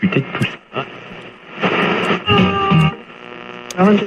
Peut-être pousse.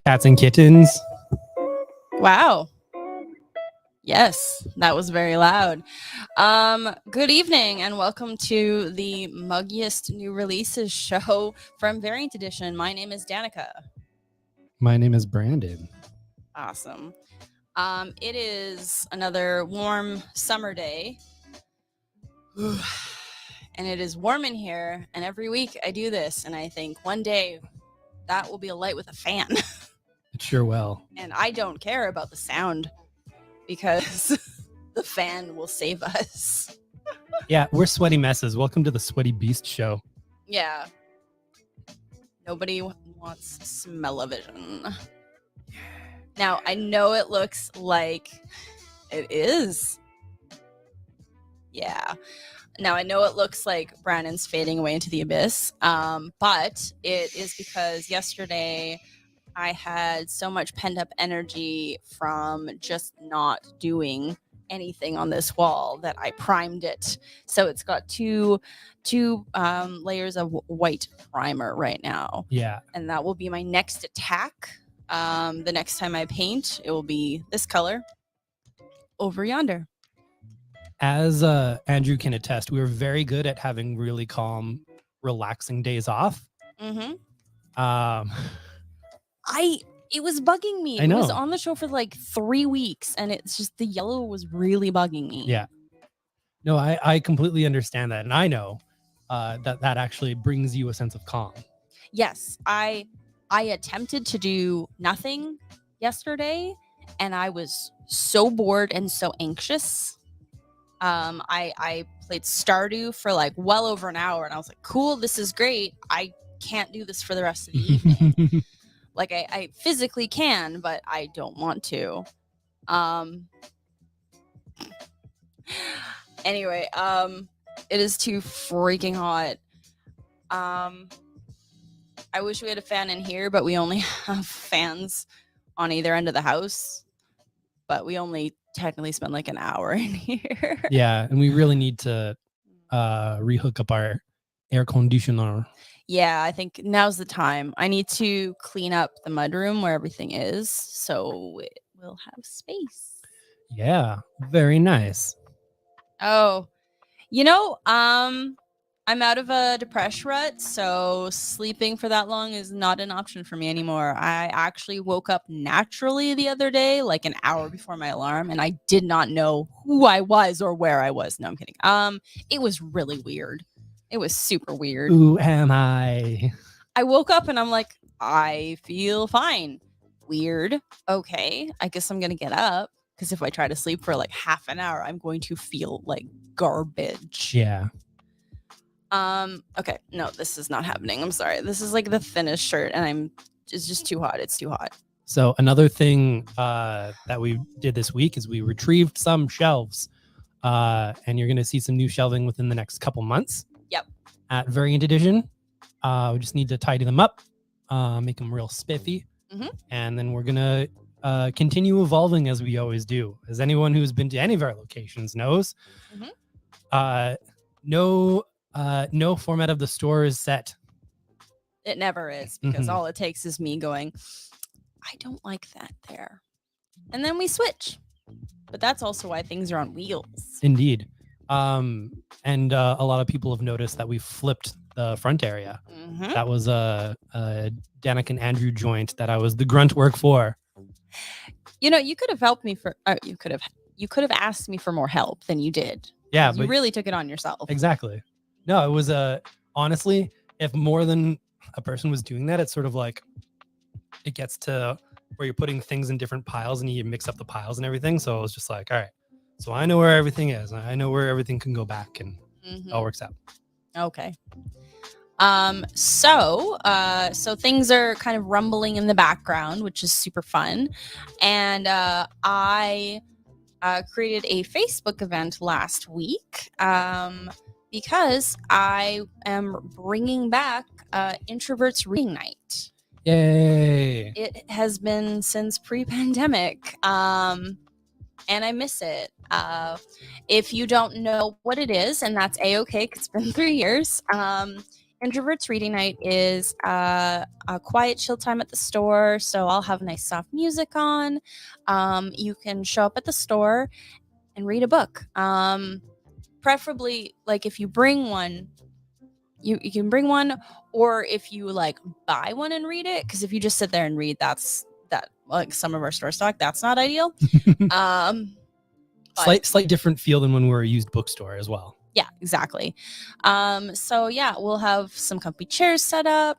Cats and kittens. Wow. Yes, that was very loud. Good evening and welcome to the muggiest new releases show from Variant Edition. My name is Danica. My name is Brandon. Awesome. It is another warm summer day. And it is warm in here, and every week I do this, and I think one day that will be a light with a fan. It sure will. And I don't care about the sound because the fan will save us. Yeah, we're sweaty messes. Welcome to the Sweaty Beast Show. Yeah. Nobody wants smell-o-vision. Now, I know it looks like it is. Yeah. Now, I know it looks like Brandon's fading away into the abyss, but it is because yesterday I had so much pent-up energy from just not doing anything on this wall that I primed it. So it's got two layers of white primer right now. Yeah. And that will be my next attack. The next time I paint, it will be this color over yonder. As Andrew can attest, we were very good at having really calm, relaxing days off. Mm-hmm. I It was bugging me. I know. It was on the show for like 3 weeks, and it's just the yellow was really bugging me. Yeah. No, I completely understand that, and I know that actually brings you a sense of calm. Yes, I attempted to do nothing yesterday, and I was so bored and so anxious. I played Stardew for like well over an hour, and I was like, cool, this is great. I can't do this for the rest of the evening. Like I physically can, but I don't want to. Anyway, it is too freaking hot. I wish we had a fan in here, but we only have fans on either end of the house. But we only technically spend like an hour in here. Yeah, and we really need to rehook up our air conditioner. Yeah, I think now's the time. I need to clean up the mudroom where everything is, so it will have space. Yeah, very nice. Oh, I'm out of a depression rut, so sleeping for that long is not an option for me anymore. I actually woke up naturally the other day, like an hour before my alarm, and I did not know who I was or where I was. No, I'm kidding. It was really weird. It was super weird. Who am I? I woke up and I'm like, I feel fine. Weird. Okay, I guess I'm gonna get up, because if I try to sleep for like half an hour, I'm going to feel like garbage. Yeah. Okay, no, this is not happening. I'm sorry. This is like the thinnest shirt, and it's just too hot. It's too hot. So another thing that we did this week is we retrieved some shelves, and you're going to see some new shelving within the next couple months. Yep. At Variant Edition. We just need to tidy them up, make them real spiffy, and then we're going to continue evolving as we always do. As anyone who's been to any of our locations knows, no format of the store is set. It never is, because all it takes is me going, I don't like that there. And then we switch. But that's also why things are on wheels. Indeed. And a lot of people have noticed that we flipped the front area. Mhm. That was a Danik and Andrew joint that I was the grunt work for. You know, you could have helped me for. You could have asked me for more help than you did. Yeah, You but really took it on yourself. exactly. No, it was honestly, if more than a person was doing that, it's sort of like it gets to where you're putting things in different piles and you mix up the piles and everything. So it was just like, all right, so I know where everything is. I know where everything can go back, and it all works out. Okay. So things are kind of rumbling in the background, which is super fun. And I created a Facebook event last week because I am bringing back Introverts Reading Night. Yay! It has been since pre-pandemic, and I miss it. If you don't know what it is, and that's a-okay, because it's been 3 years, Introverts Reading Night is a quiet, chill time at the store. So I'll have nice, soft music on. You can show up at the store and read a book. Preferably, like if you bring one, you can bring one, or if you like buy one and read it. Because if you just sit there and read, that like some of our store stock, that's not ideal. Slight different feel than when we're a used bookstore as well. Yeah, exactly. So yeah, we'll have some comfy chairs set up.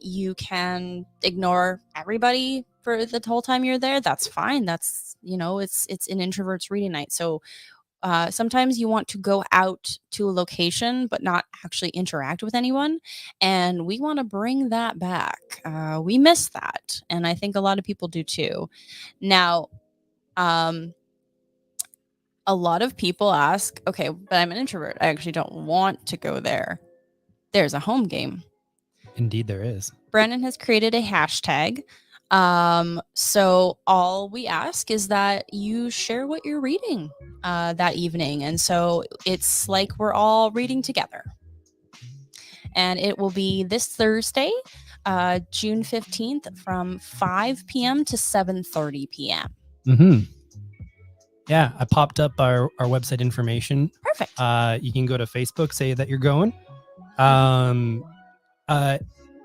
You can ignore everybody for the whole time you're there. That's fine. That's, it's an introverts reading night. So sometimes you want to go out to a location but not actually interact with anyone, and we want to bring that back. We miss that, and I think a lot of people do too. Now, a lot of people ask, okay, but I'm an introvert. I actually don't want to go there. There's a home game. Indeed, there is. Brandon has created a hashtag. So all we ask is that you share what you're reading that evening. And so it's like we're all reading together. And it will be this Thursday, June 15th from 5 p.m. to 7:30 p.m. Mm-hmm. Yeah, I popped up our website information. Perfect. You can go to Facebook, say that you're going.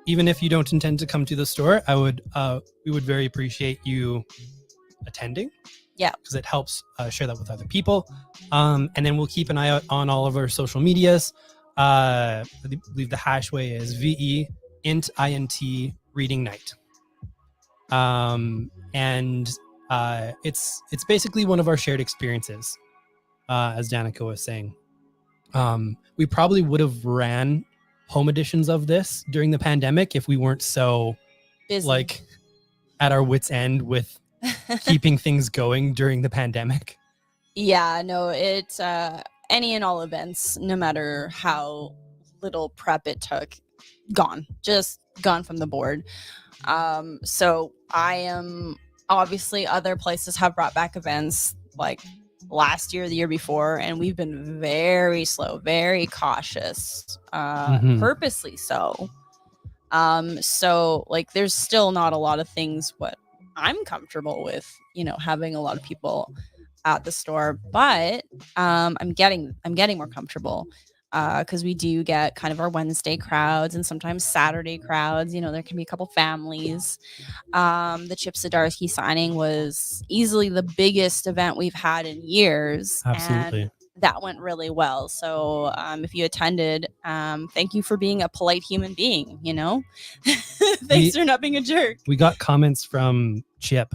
Even if you don't intend to come to the store, we would very appreciate you attending. Yeah, because it helps share that with other people. And then we'll keep an eye out on all of our social medias. I believe the hashway is VEINT Reading Night. And it's basically one of our shared experiences, as Danica was saying. We probably would have ran home editions of this during the pandemic if we weren't so busy. Like at our wits' end with keeping things going during the pandemic. Yeah, no, it's any and all events, no matter how little prep it took, just gone from the board. So I am obviously, other places have brought back events like last year, the year before, and we've been very slow, very cautious, purposely so. So like there's still not a lot of things what I'm comfortable with, having a lot of people at the store, but I'm getting more comfortable because we do get kind of our Wednesday crowds and sometimes Saturday crowds. There can be a couple families. The Chip Zdarsky signing was easily the biggest event we've had in years. Absolutely. And that went really well. So if you attended, thank you for being a polite human being, Thanks for not being a jerk. We got comments from Chip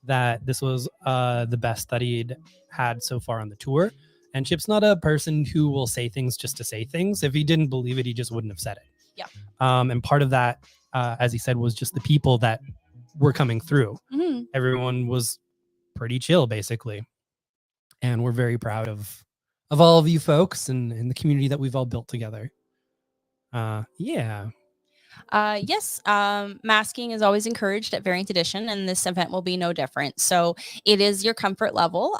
that this was the best that he'd had so far on the tour. And Chip's not a person who will say things just to say things. If he didn't believe it, he just wouldn't have said it. Yeah. And part of that, as he said, was just the people that were coming through. Mm-hmm. Everyone was pretty chill, basically. And we're very proud of all of you folks and the community that we've all built together. Yeah. Yes, masking is always encouraged at Variant Edition, and this event will be no different. So it is your comfort level.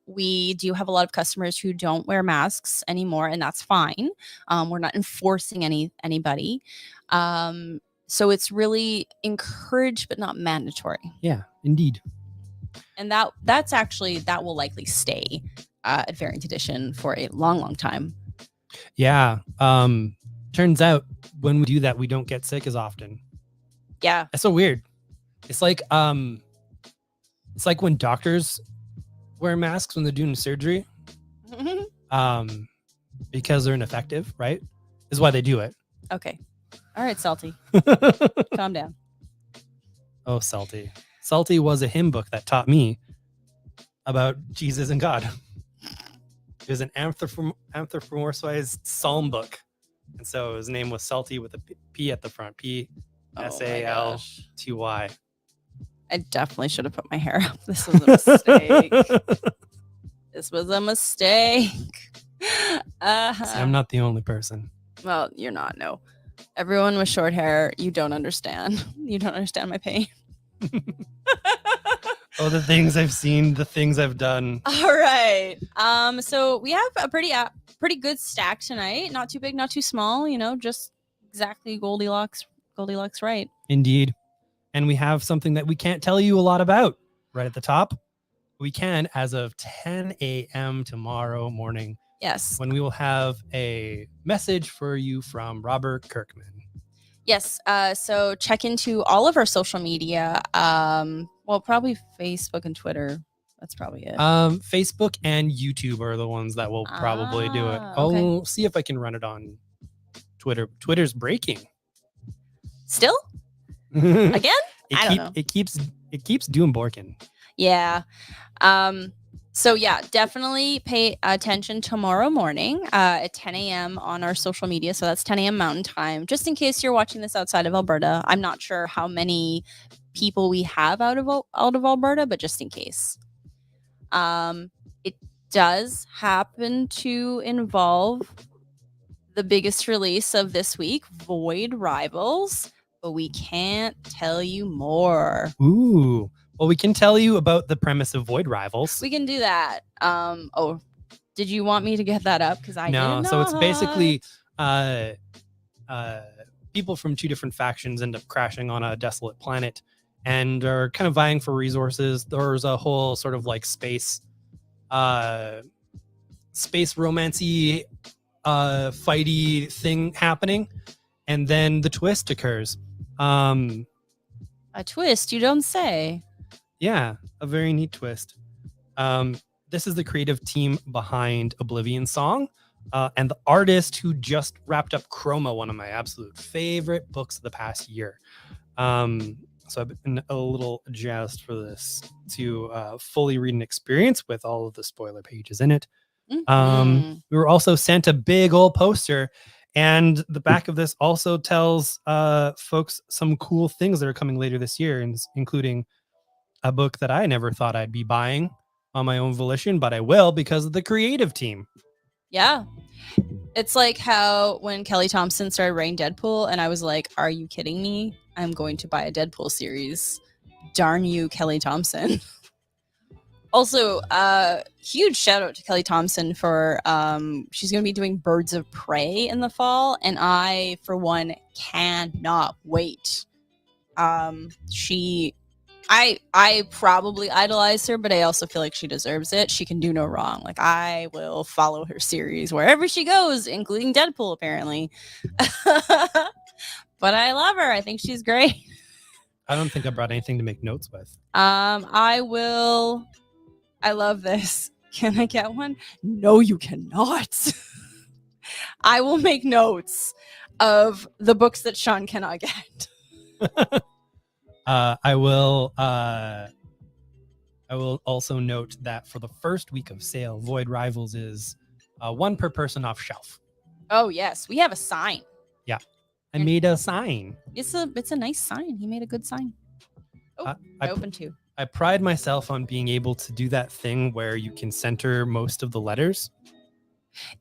We do have a lot of customers who don't wear masks anymore, and that's fine. We're not enforcing anybody. So it's really encouraged but not mandatory. Yeah, indeed. And that will likely stay at Variant Edition for a long, long time. Yeah. Turns out when we do that, we don't get sick as often. Yeah. That's so weird. It's like when doctors wear masks when they're doing surgery. Because they're ineffective, right? Is why they do it. Okay. All right, Salty. Calm down. Oh, Salty. Salty was a hymn book that taught me about Jesus and God. It was an anthropomorphized psalm book. And so his name was Salty with a P at the front. P-S-A-L-T-Y. I definitely should have put my hair up. This was a mistake. This was a mistake. See, I'm not the only person. Well, you're not, no. Everyone with short hair, you don't understand. You don't understand my pain. Oh, the things I've seen, the things I've done. All right. So we have a pretty good stack tonight. Not too big, not too small, just exactly Goldilocks right. Indeed. And we have something that we can't tell you a lot about right at the top. We can as of 10 a.m. tomorrow morning. Yes. When we will have a message for you from Robert Kirkman. Yes. So check into all of our social media. Probably Facebook and Twitter. That's probably it. Facebook and YouTube are the ones that will probably do it. I'll see if I can run it on Twitter. Twitter's breaking. Still? Again? I don't know. It keeps doing Borkin. Yeah. So yeah, definitely pay attention tomorrow morning at 10 a.m. on our social media. So that's 10 a.m. Mountain Time. Just in case you're watching this outside of Alberta, I'm not sure how many people we have out of Alberta, but just in case. It does happen to involve the biggest release of this week, Void Rivals, but we can't tell you more. Ooh. Well, we can tell you about the premise of Void Rivals. We can do that. Did you want me to get that up? Because I did not. So it's basically people from two different factions end up crashing on a desolate planet and are kind of vying for resources. There's a whole sort of like space romancy fighty thing happening, and then the twist occurs. A twist, you don't say. Yeah, a very neat twist. This is the creative team behind Oblivion Song, and the artist who just wrapped up Chroma, one of my absolute favorite books of the past year. So I've been a little jazzed for this to fully read and experience with all of the spoiler pages in it. We were also sent a big old poster, and the back of this also tells folks some cool things that are coming later this year, including a book that I never thought I'd be buying on my own volition, but I will because of the creative team. Yeah. It's like how when Kelly Thompson started writing Deadpool, and I was like, are you kidding me? I'm going to buy a Deadpool series. Darn you, Kelly Thompson. Also, huge shout out to Kelly Thompson for she's going to be doing Birds of Prey in the fall, and I, for one, cannot wait. I probably idolize her, but I also feel like she deserves it. She can do no wrong. Like, I will follow her series wherever she goes, including Deadpool, apparently. But I love her. I think she's great. I don't think I brought anything to make notes with. I will. I love this. Can I get one? No, you cannot. I will make notes of the books that Sean cannot get. I will also note that for the first week of sale, Void Rivals is one per person off shelf. Oh yes, we have a sign. Yeah, I made a sign. It's a nice sign. He made a good sign. Oh, I opened two. I pride myself on being able to do that thing where you can center most of the letters.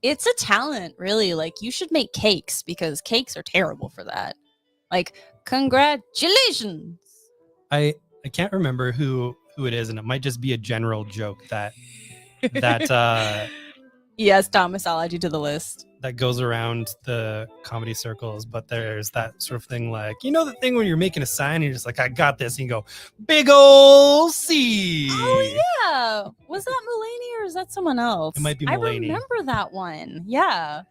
It's a talent, really. Like, you should make cakes because cakes are terrible for that. Like, congratulations. I can't remember who it is, and it might just be a general joke that yes, Thomas, I'll add you to the list. That goes around the comedy circles, but there's that sort of thing like, the thing when you're making a sign and you're just like, I got this, and you go, big ol' C. Oh yeah. Was that Mulaney or is that someone else? It might be Mulaney. I remember that one. Yeah.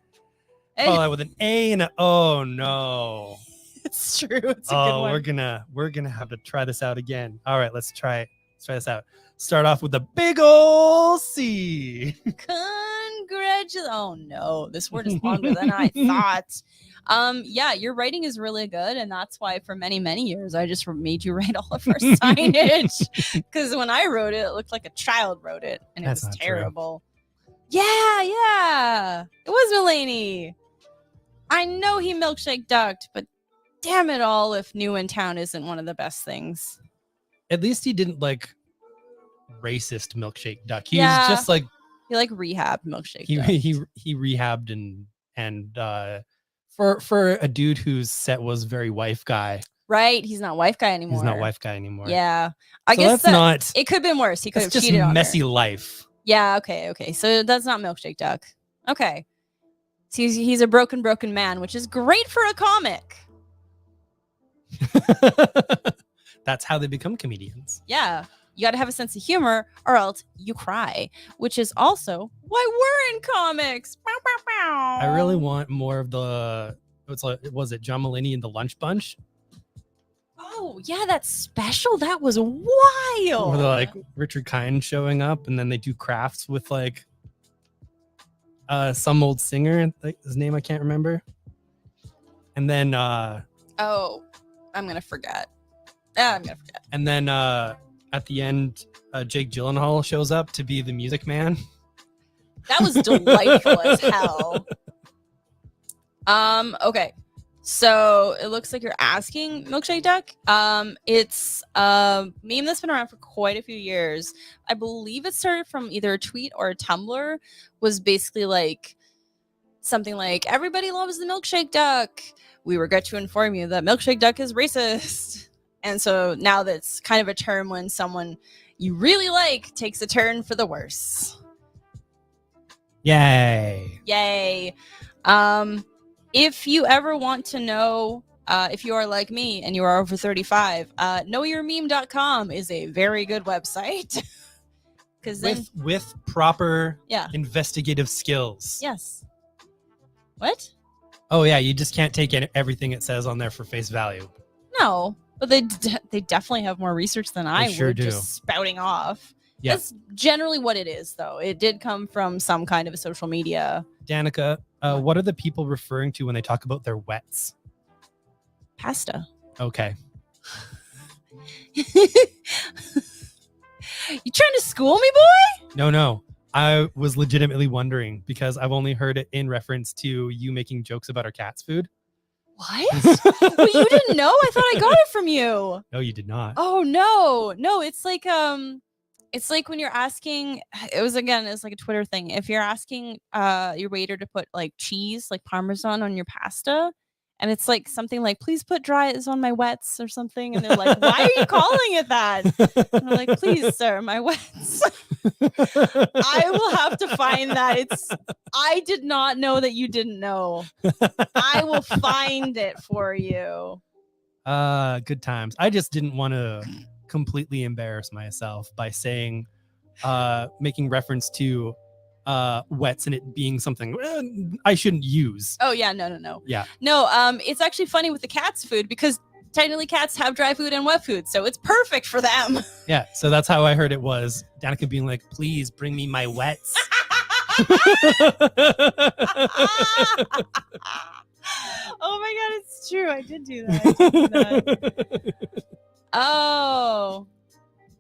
Follow that with an A and a oh no. It's true. It's a good one. we're gonna have to try this out again. All right, let's try it. Let's try this out. Start off with a big ol' C. Congratulations. Oh no, this word is longer than I thought. Yeah, your writing is really good, and that's why for many, many years I just made you write all of our signage. Because when I wrote it, it looked like a child wrote it, and That's it was not terrible. Yeah, it was Mulaney. I know he milkshake ducked, but damn it all if New in Town isn't one of the best things. At least he didn't like racist milkshake duck. He Yeah. was just like He like rehab milkshake duck. he rehabbed and for a dude whose set was very wife guy. Right, he's not wife guy anymore. He's not wife guy anymore. Yeah, I So guess that's not. It could have been worse. He could have It's just cheated on messy her. life. Yeah. Okay. So that's not milkshake duck. Okay. So he's a broken man, which is great for a comic. That's how they become comedians. Yeah. You got to have a sense of humor or else you cry, which is also why we're in comics. Bow, bow, bow. I really want more of the. Was it John Mulaney and the Lunch Bunch? Oh, yeah, that's special. That was wild. Where they're like Richard Kind showing up and then they do crafts with like some old singer, like his name I can't remember. And then Oh, I'm going to forget. I'm going to forget. And then at the end, Jake Gyllenhaal shows up to be the music man. That was delightful as hell. Okay. So it looks like you're asking Milkshake Duck. It's a meme that's been around for quite a few years. I believe it started from either a tweet or a Tumblr. Was basically like something like, everybody loves the Milkshake Duck. We regret to inform you that Milkshake Duck is racist. And so now that's kind of a term when someone you really like takes a turn for the worse. Yay. Yay. If you ever want to know if you are like me and you are over 35, knowyourmeme.com is a very good website. Because then with proper investigative skills. Yes. What? Oh yeah, you just can't take everything it says on there for face value. No, but they definitely have more research than I sure would, do. just spouting off. Yeah. That's generally what it is, though. It did come from some kind of a social media. Danica, what are the people referring to when they talk about their wets? Pasta. Okay. You trying to school me, boy? No. I was legitimately wondering because I've only heard it in reference to you making jokes about our cat's food. What? Well, you didn't know? I thought I got it from you. No, you did not. Oh no, it's like when you're asking. It's like a Twitter thing. If you're asking your waiter to put like cheese, like Parmesan, on your pasta, and it's like something like, please put dries on my wets or something, and they're like, why are you calling it that? And I'm like, please, sir, my wets. I will have to find that. I did not know that you didn't know. I will find it for you. Good times. I just didn't want to completely embarrass myself by saying, making reference to wets and it being something I shouldn't use. Oh yeah, no. Yeah. No, it's actually funny with the cat's food because technically cats have dry food and wet food, so it's perfect for them. Yeah, so that's how I heard it was. Danica being like, please bring me my wets. Oh my god, it's true. I did do that. Oh.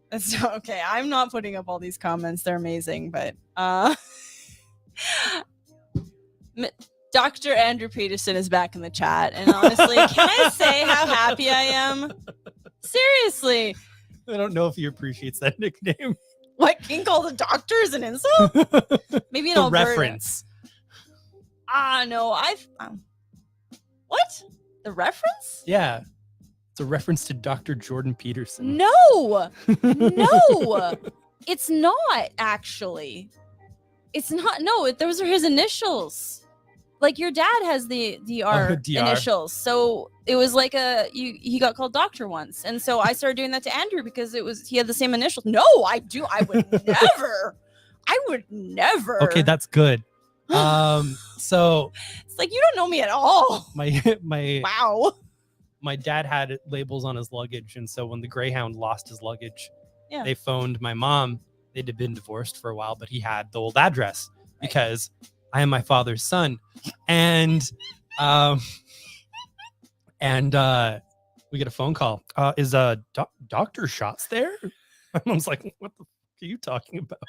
That's okay. I'm not putting up all these comments. They're amazing, but Dr. Andrew Peterson is back in the chat, and honestly, can I say how happy I am? Seriously. I don't know if he appreciates that nickname. What, King called the doctor is an insult? Maybe an Alberta reference. No, what? The reference? Yeah. It's a reference to Dr. Jordan Peterson. No, it's not actually. It's not. No, those are his initials. Like your dad has the DR initials, so it was like he got called doctor once, and so I started doing that to Andrew because he had the same initials. No, I would never. I would never. Okay, that's good. So It's like, you don't know me at all. my Wow. my dad had labels on his luggage, and so when the Greyhound lost his luggage, Yeah. they phoned my mom. They'd have been divorced for a while, but he had the old address because I am my father's son, and we get a phone call. Is Dr. Shots there? My mom's like, what the fuck are you talking about?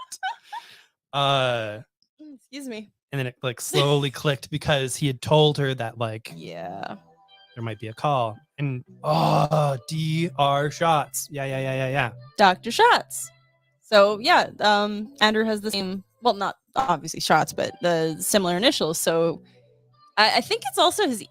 Excuse me. And then it like slowly clicked because he had told her that like Yeah. there might be a call. And DR Shots. Yeah. Dr. Shots. So yeah, Andrew has the same, well, not obviously Shots, but the similar initials. So I think it's also his.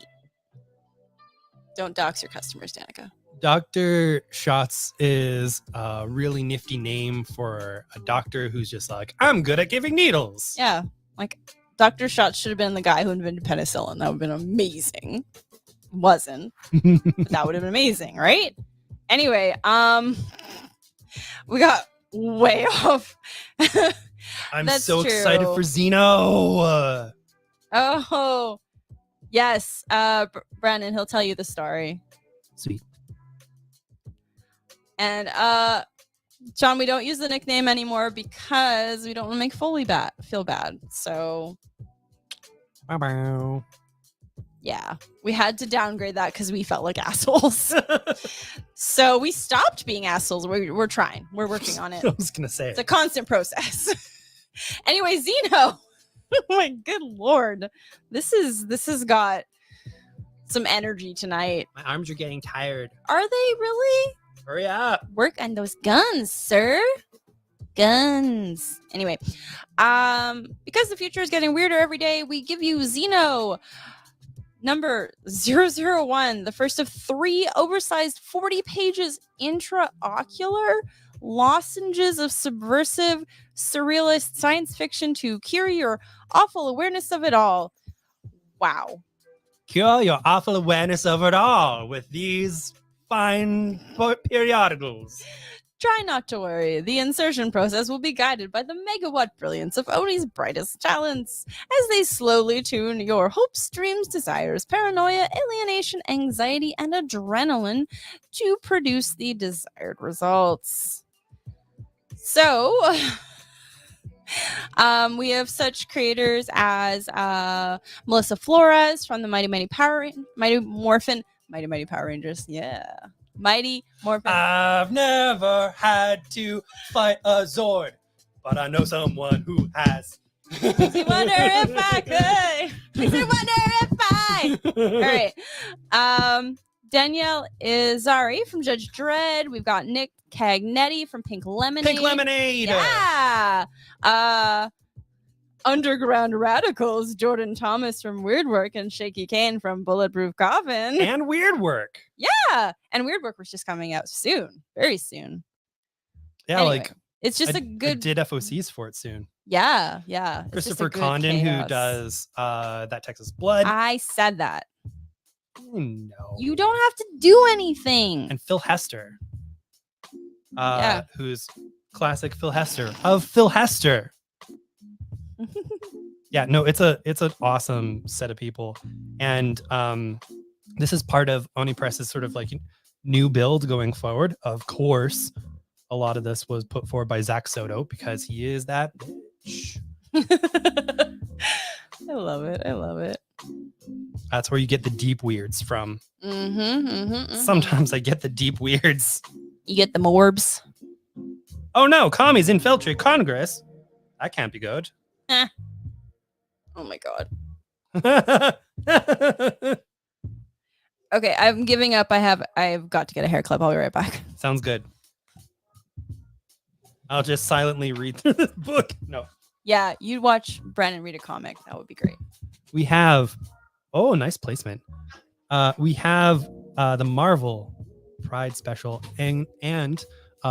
Don't dox your customers, Danica. Dr. Shots is a really nifty name for a doctor who's just like, I'm good at giving needles. Yeah, like Dr. Shots should have been the guy who invented penicillin. That would have been amazing. Wasn't. But that would have been amazing, right? Anyway, we got way off. I'm That's so true. excited for Xeno. Oh, yes. Brandon, he'll tell you the story. Sweet. And John, we don't use the nickname anymore because we don't want to make Foley feel bad. So Bow. yeah, we had to downgrade that because we felt like assholes. So we stopped being assholes. We're trying. We're working on it. I was gonna say It's a constant process. Anyway, Xeno. Oh my good lord. This has got some energy tonight. My arms are getting tired. Are they really? Hurry up. Work on those guns, sir. Guns. Anyway, because the future is getting weirder every day, we give you Xeno number 001, the first of 3 oversized 40 pages intraocular lozenges of subversive surrealist science fiction to cure your awful awareness of it all. Wow. Cure your awful awareness of it all with these fine periodicals. Try not to worry. The insertion process will be guided by the megawatt brilliance of Oni's brightest talents as they slowly tune your hopes, dreams, desires, paranoia, alienation, anxiety, and adrenaline to produce the desired results. So, we have such creators as Melissa Flores from the Mighty Power Rangers. Yeah. Mighty Morphin. I've never had to fight a Zord, but I know someone who has. Makes me wonder if I could. Makes me wonder if I. All right. Danielle Izari from Judge Dredd. We've got Nick Cagnetti from Pink Lemonade. Pink Lemonade. Yeah. Underground Radicals, Jordan Thomas from Weird Work and Shaky Kane from Bulletproof Coffin. And Weird Work. Yeah. And Weird Work was just coming out soon. Very soon. Yeah, Anyway, like it's just I a good did FOCs for it soon. Yeah. It's just a Christopher good Condon, chaos. who does That Texas Blood. I said that. No. You don't have to do anything. And Phil Hester. Yeah. Who's classic Phil Hester of Phil Hester. Yeah, no, it's an awesome set of people. And this is part of Oni Press's sort of like new build going forward. Of course, a lot of this was put forward by Zach Soto because he is that bitch. I love it. That's where you get the deep weirds from. Sometimes I get the deep weirds. You get the morbs. Oh no, commies infiltrate Congress. That can't be good. Oh my god. Okay, I'm giving up. I've got to get a hair clip. I'll be right back. Sounds good. I'll just silently read through this book. No. Yeah, you'd watch Brandon read a comic. That would be great. We have nice placement. We have the Marvel Pride special and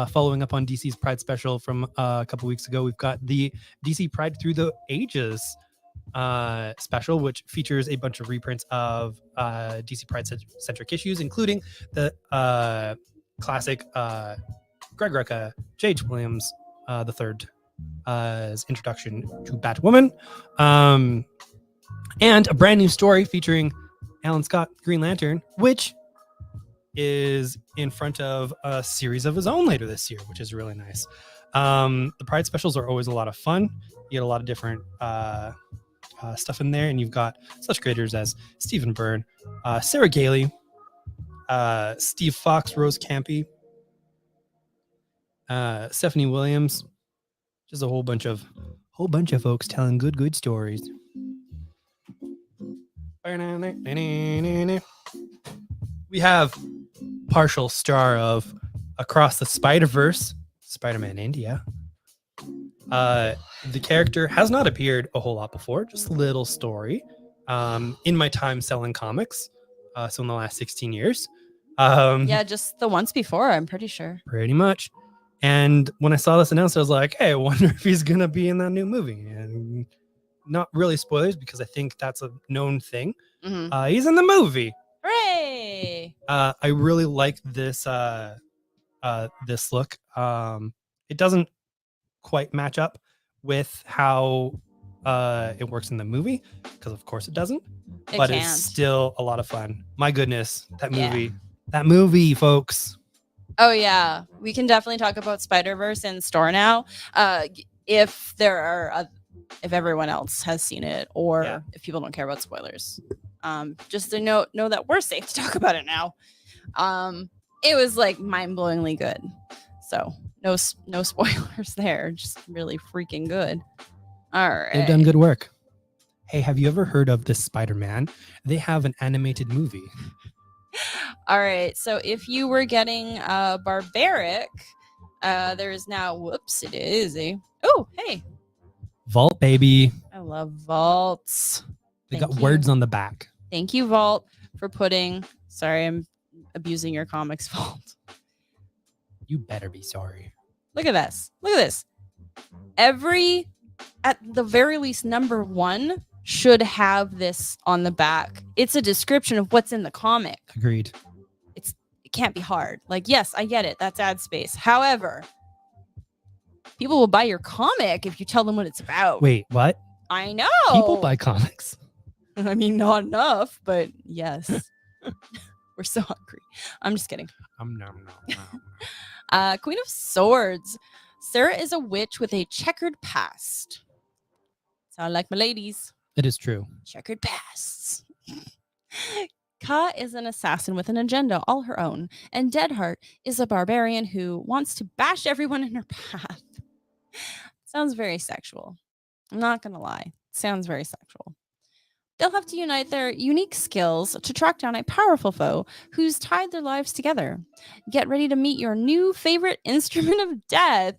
following up on DC's Pride special from a couple weeks ago, we've got the DC Pride Through the Ages special, which features a bunch of reprints of DC Pride centric issues, including the classic Greg Rucka, J.H. Williams the third as introduction to Batwoman, and a brand new story featuring Alan Scott, Green Lantern, which is in front of a series of his own later this year, which is really nice. The Pride specials are always a lot of fun. You get a lot of different stuff in there, and you've got such creators as Stephen Byrne, Sarah Gailey, Steve Fox, Rose Campy, Stephanie Williams, just a whole bunch of folks telling good stories. We have partial star of Across the Spider-Verse, Spider-Man India. The character has not appeared a whole lot before, just a little story. In my time selling comics, so in the last 16 years. Yeah, just the once before, I'm pretty sure. Pretty much. And when I saw this announced, I was like, hey, I wonder if he's going to be in that new movie. And not really spoilers, because I think that's a known thing. Mm-hmm. He's in the movie. Hooray! I really like this this look. It doesn't quite match up with how it works in the movie, because of course it doesn't. But it's still a lot of fun. My goodness, that movie, folks. Oh yeah, we can definitely talk about Spider-Verse in store now. If everyone else has seen it, or if people don't care about spoilers, just to know that we're safe to talk about it now. It was like mind-blowingly good. So no spoilers there. Just really freaking good. All right, they've done good work. Hey, have you ever heard of this Spider-Man? They have an animated movie. All right, so if you were getting Barbaric, there is now, whoops, it is a, oh, hey. Vault, baby. I love vaults. They got words on the back. Thank you, Vault, for putting, sorry, I'm abusing your comics, Vault. You better be sorry. Look at this. Look at this. At the very least, number 1 should have this on the back. It's a description of what's in the comic. Agreed. It can't be hard. Like, yes, I get it. That's ad space. However, people will buy your comic if you tell them what it's about. Wait, what? I know. People buy comics. I mean, not enough, but yes. We're so hungry. I'm just kidding. Queen of Swords. Sarah is a witch with a checkered past. Sound like my ladies. It is true. Checkered pasts. Ka is an assassin with an agenda all her own, and Deadheart is a barbarian who wants to bash everyone in her path. Sounds very sexual. I'm not gonna lie. Sounds very sexual. They'll have to unite their unique skills to track down a powerful foe who's tied their lives together. Get ready to meet your new favorite instrument of death,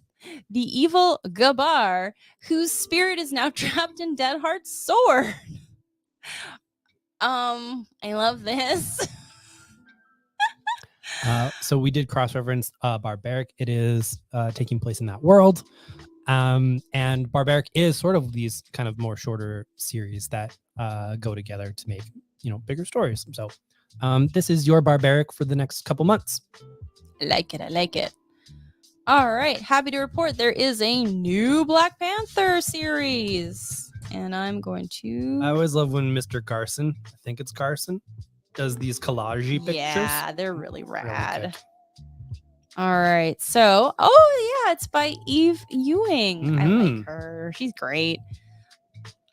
the evil Gabar, whose spirit is now trapped in Deadheart's sword. I love this. So we did cross-reference Barbaric. It is taking place in that world. And Barbaric is sort of these kind of more shorter series that go together to make, bigger stories. So this is your Barbaric for the next couple months. I like it. All right. Happy to report there is a new Black Panther series. And I'm going to... I always love when Mr. Garson, I think it's Garson, does these collage pictures. Yeah, they're really rad. Really all right. So, it's by Eve Ewing. Mm-hmm. I like her. She's great.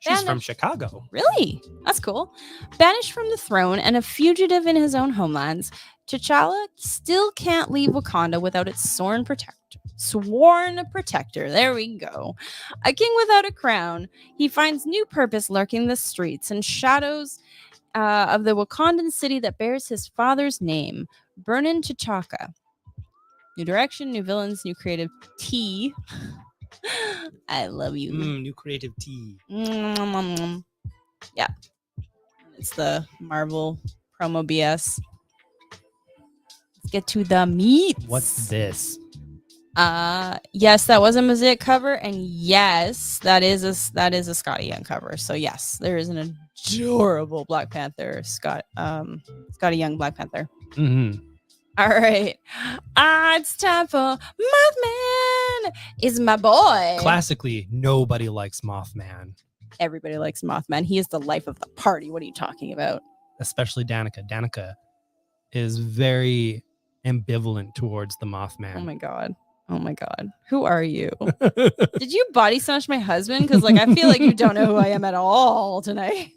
She's from Chicago. Really? That's cool. Banished from the throne and a fugitive in his own homelands, T'Challa still can't leave Wakanda without its sworn protector. There we go. A king without a crown. He finds new purpose lurking the streets and shadows of the Wakandan city that bears his father's name, Burnin T'Chaka. New direction, new villains, new creative tea. I love you. New creative tea. Yeah. It's the Marvel promo BS. Let's get to the meat. What's this? Yes, that was a Mosaic cover, and yes, that is a Scotty Young cover. So yes, there is an adorable Black Panther, Scotty Young Black Panther. Mm-hmm. All right. It's time for Mothman is my boy. Classically, nobody likes Mothman, Everybody likes Mothman. He is the life of the party. What are you talking about? especially Danica. Danica is very ambivalent towards the Mothman. Oh my god. Oh my god. Who are you? Did you body smash my husband? Because like I feel like you don't know who I am at all tonight.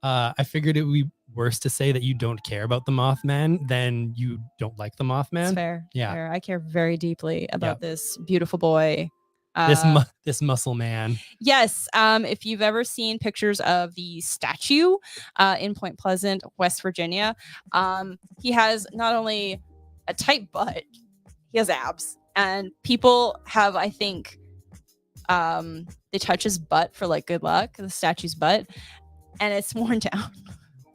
I figured it would be worse to say that you don't care about the Mothman than you don't like the Mothman. It's fair. Yeah. Fair. I care very deeply about this beautiful boy. This muscle man. Yes. If you've ever seen pictures of the statue in Point Pleasant, West Virginia, he has not only a tight butt, he has abs. And people have, I think, they touch his butt for like good luck, the statue's butt, and it's worn down.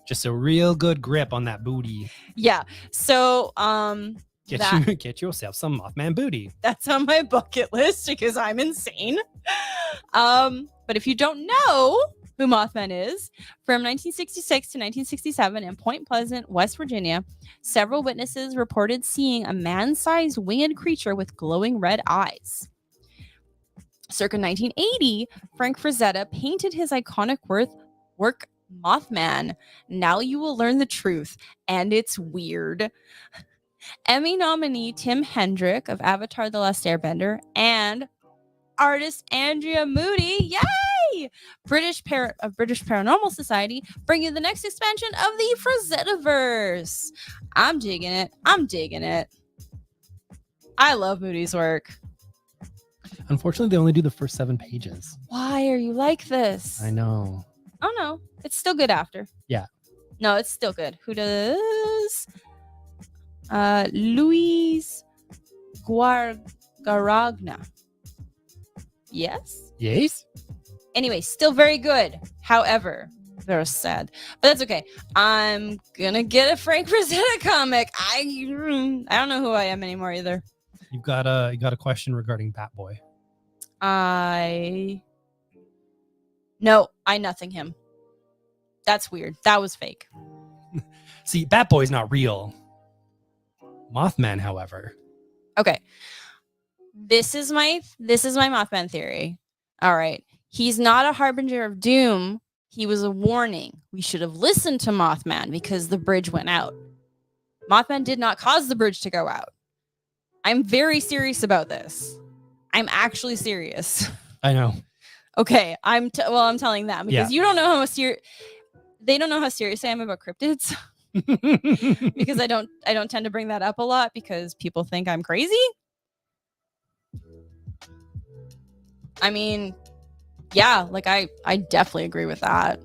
Just a real good grip on that booty. Yeah. So get yourself some Mothman booty. That's on my bucket list because I'm insane. But if you don't know who Mothman is, from 1966 to 1967 in Point Pleasant, West Virginia, several witnesses reported seeing a man-sized winged creature with glowing red eyes. Circa 1980, Frank Frazetta painted his iconic work Mothman. Now you will learn the truth, and it's weird. Emmy nominee Tim Hendrick of Avatar: The Last Airbender and artist Andrea Moody, yay! British Paranormal Society, bring you the next expansion of the Frazetta-verse. I'm digging it. I'm digging it. I love Moody's work. Unfortunately, they only do the first 7 pages. Why are you like this? I know. Oh no, it's still good after. Yeah. No, it's still good. Who does? Luis Guaragna. Yes? Yes? Anyway, still very good. However, very sad. But that's okay. I'm gonna get a Frank Frazetta comic. I don't know who I am anymore either. You got a question regarding Batboy. No, I nothing him. That's weird. That was fake. See, Batboy's not real. Mothman, however. Okay. This is my Mothman theory. All right. He's not a harbinger of doom. He was a warning. We should have listened to Mothman because the bridge went out. Mothman did not cause the bridge to go out. I'm very serious about this. I'm actually serious. I know. Okay. I'm telling them because you don't know how serious. They don't know how serious I am about cryptids. Because I don't tend to bring that up a lot because people think I'm crazy. I mean, yeah, like I definitely agree with that.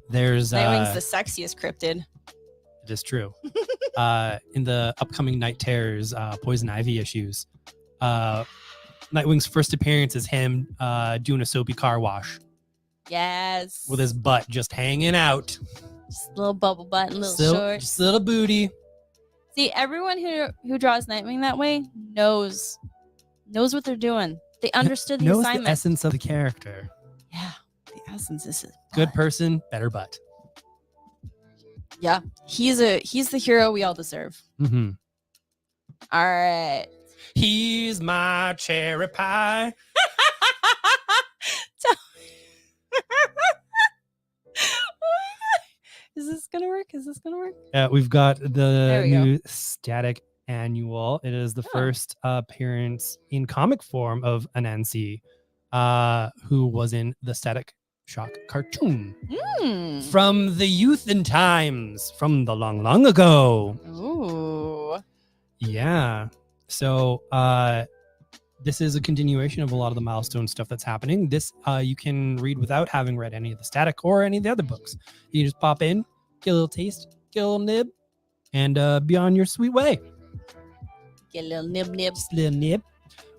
There's Nightwing's the sexiest cryptid. It is true. In the upcoming Night Terrors Poison Ivy issues, Nightwing's first appearance is him doing a soapy car wash. Yes. With his butt just hanging out. Just a little bubble butt and little shorts. Just a little booty. See, everyone who draws Nightwing that way knows what they're doing. They understood the knows assignment. The essence of the character. Yeah, the essence is his butt. Good person, better butt. Yeah, he's the hero we all deserve. Mm-hmm. All right. He's my cherry pie. Is this gonna work? We've got the new Static Annual. It is the first appearance in comic form of Anansi, who was in the Static Shock cartoon from the youth and times, from the long, long ago. Ooh. Yeah. So this is a continuation of a lot of the milestone stuff that's happening. This you can read without having read any of the Static or any of the other books. You can just pop in, get a little taste, get a little nib, and be on your sweet way. Get a little nib. Just a little nib.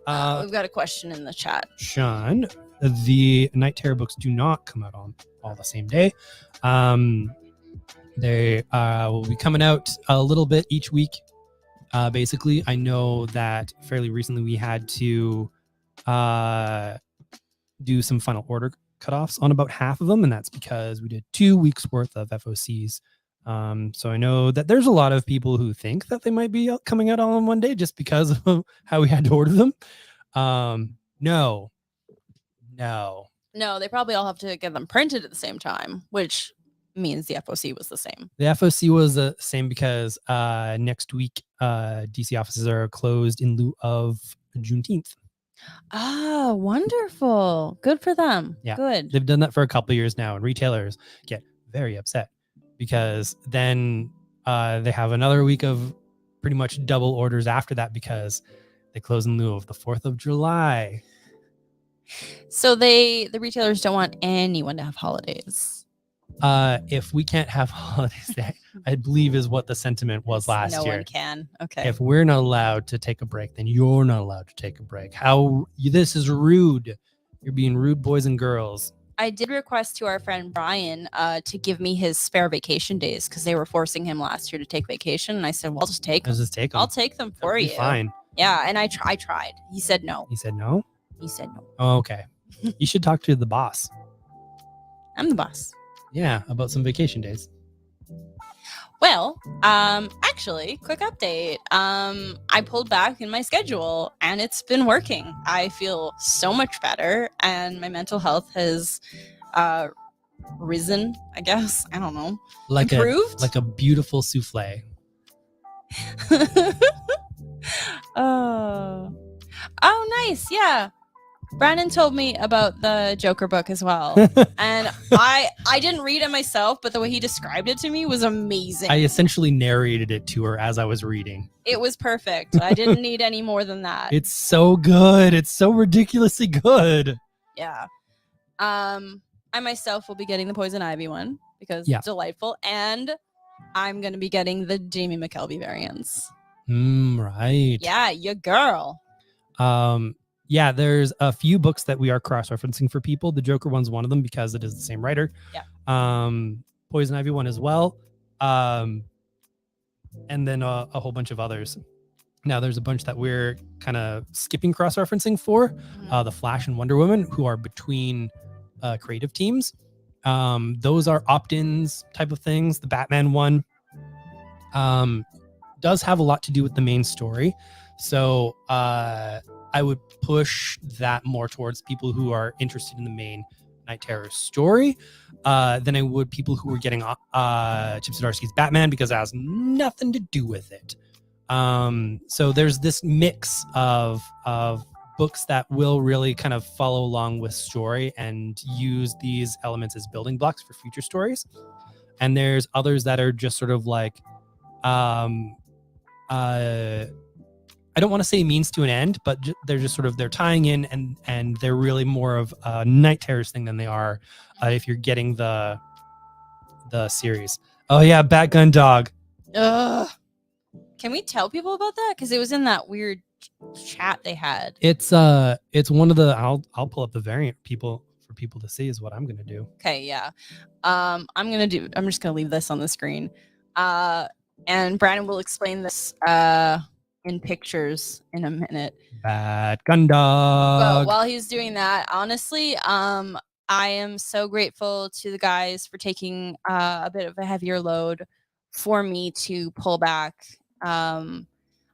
We've got a question in the chat. Sean, the Night Terror books do not come out on all the same day. They will be coming out a little bit each week. Basically, I know that fairly recently we had to do some final order cutoffs on about half of them, and that's because we did 2 weeks worth of FOCs So I know that there's a lot of people who think that they might be coming out all in one day just because of how we had to order them. No. No, they probably all have to get them printed at the same time, which means the FOC was the same. The FOC was the same because next week DC offices are closed in lieu of Juneteenth. Oh, wonderful. Good for them. Yeah. Good. They've done that for a couple of years now, and retailers get very upset because then they have another week of pretty much double orders after that because they close in lieu of the 4th of July. So the retailers don't want anyone to have holidays. If we can't have holidays, I believe is what the sentiment was last year. No one can. Okay. If we're not allowed to take a break, then you're not allowed to take a break. This is rude. You're being rude, boys and girls. I did request to our friend Brian to give me his spare vacation days because they were forcing him last year to take vacation, and I said, "Well, I'll just take them. I'll take them for you." Fine. Yeah, and I tried. He said no. He said no. He said no. Oh, okay. You should talk to the boss. I'm the boss. Yeah, about some vacation days. Well, actually, quick update. I pulled back in my schedule and it's been working. I feel so much better and my mental health has risen, I guess. I don't know. Improved? Like a beautiful souffle. Oh, nice. Yeah. Brandon told me about the Joker book as well. And I didn't read it myself, but the way he described it to me was amazing. I essentially narrated it to her as I was reading. It was perfect. I didn't need any more than that. It's so good. It's so ridiculously good. Yeah. I myself will be getting the Poison Ivy one because it's delightful. And I'm going to be getting the Jamie McKelvey variants. Right. Yeah, your girl. Yeah, there's a few books that we are cross-referencing for people. The Joker one's one of them because it is the same writer. Yeah. Poison Ivy one as well. And then a whole bunch of others. Now there's a bunch that we're kind of skipping cross-referencing for. Mm-hmm. The Flash and Wonder Woman, who are between creative teams. Those are opt-ins type of things. The Batman one does have a lot to do with the main story. So I would push that more towards people who are interested in the main Night Terror story than I would people who are getting Chip Zdarsky's Batman because it has nothing to do with it. So there's this mix of books that will really kind of follow along with story and use these elements as building blocks for future stories. And there's others that are just sort of like I don't want to say means to an end, but they're just sort of, they're tying in and they're really more of a Night Terrors thing than they are if you're getting the series. Oh yeah, Batgun Dog. Ugh. Can we tell people about that? Because it was in that weird chat they had. It's one of the, I'll pull up the variant for people to see is what I'm gonna do. Okay, yeah. I'm just gonna leave this on the screen. And Brandon will explain this in pictures in a minute. Batgun Dog. But while he's doing that, honestly, I am so grateful to the guys for taking a bit of a heavier load for me to pull back. I'm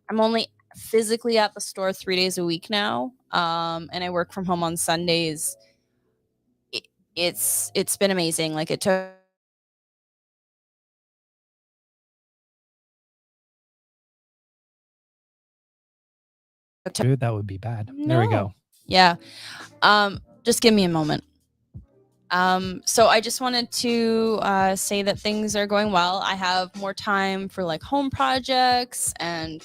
only physically at the store 3 days a week now, and I work from home on Sundays. It's been amazing. Like it took. Dude, that would be bad. No. There we go. Yeah. Just give me a moment. So I just wanted to say that things are going well. I have more time for like home projects, and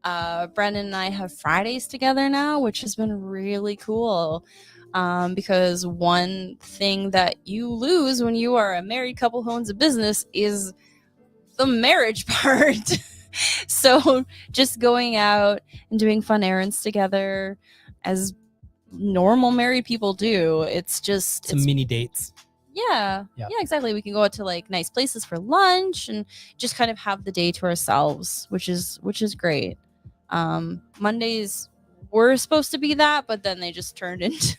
Brendan and I have Fridays together now, which has been really cool. Because one thing that you lose when you are a married couple who owns a business is the marriage part. So just going out and doing fun errands together as normal married people do, it's mini dates. Yeah, exactly. We can go out to like nice places for lunch and just kind of have the day to ourselves, which is great. Mondays were supposed to be that, but then they just turned into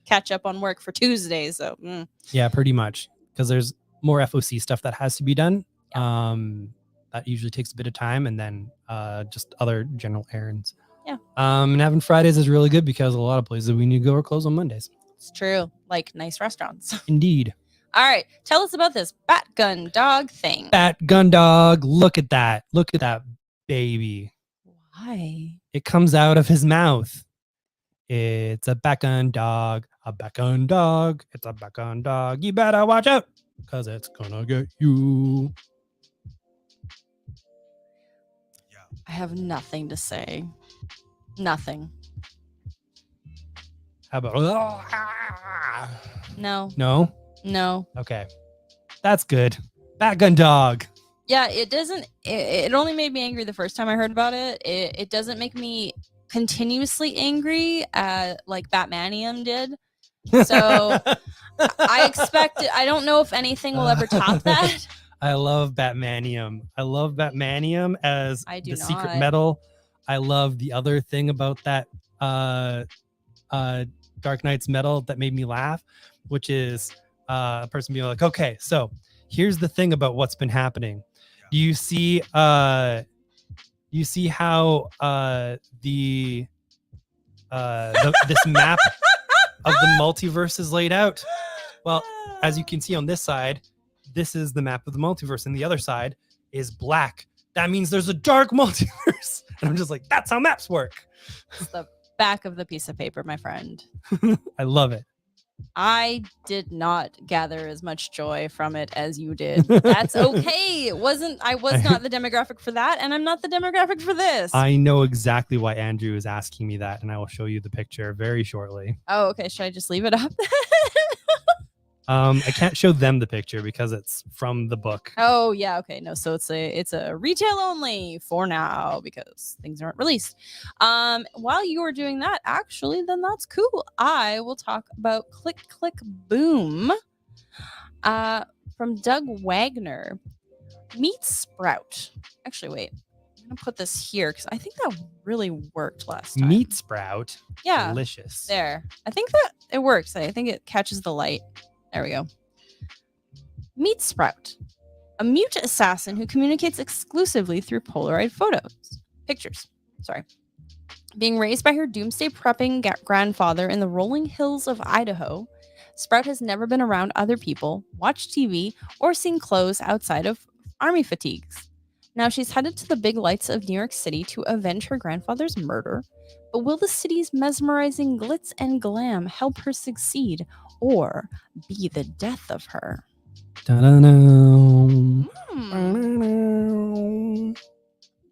catch up on work for Tuesday. So yeah, pretty much, because there's more FOC stuff that has to be done. That usually takes a bit of time, and then just other general errands. Yeah. And having Fridays is really good because a lot of places we need to go are closed on Mondays. It's true. Like nice restaurants. Indeed. All right. Tell us about this bat gun dog thing. Bat gun dog. Look at that. Look at that baby. Why? It comes out of his mouth. It's a bat gun dog. A bat gun dog. It's a bat gun dog. You better watch out because it's gonna get you. I have nothing to say. Nothing. How about No. no? No. Okay. That's good. Bat gun dog. Yeah, it doesn't. It only made me angry the first time I heard about it. It doesn't make me continuously angry like Batmanium did. So I expect it. I don't know if anything will ever top that. I love Batmanium. I love Batmanium as the secret metal. I love the other thing about that Dark Knight's metal that made me laugh, which is a person being like, okay, so here's the thing about what's been happening. Do you see how this map of the multiverse is laid out? Well, as you can see on this side, this is the map of the multiverse, and the other side is black. That means there's a dark multiverse. And I'm just like, that's how maps work. It's the back of the piece of paper, my friend. I love it. I did not gather as much joy from it as you did. That's okay. I was not the demographic for that, and I'm not the demographic for this. I know exactly why Andrew is asking me that, and I will show you the picture very shortly. Oh, okay. Should I just leave it up? I can't show them the picture because it's from the book. Oh yeah, okay. No, so it's a retail only for now because things aren't released. While you are doing that, actually, then that's cool. I will talk about Click Click Boom from Doug Wagner. Meat Sprout. Actually, wait. I'm gonna put this here because I think that really worked last time. Meat Sprout. Yeah. Delicious. There. I think that it works. I think it catches the light. There we go. Meat Sprout, a mute assassin who communicates exclusively through Polaroid pictures. Being raised by her doomsday prepping grandfather in the rolling hills of Idaho, Sprout has never been around other people, watched TV, or seen clothes outside of army fatigues. Now she's headed to the big lights of New York City to avenge her grandfather's murder, but will the city's mesmerizing glitz and glam help her succeed or be the death of her? Da-da-da.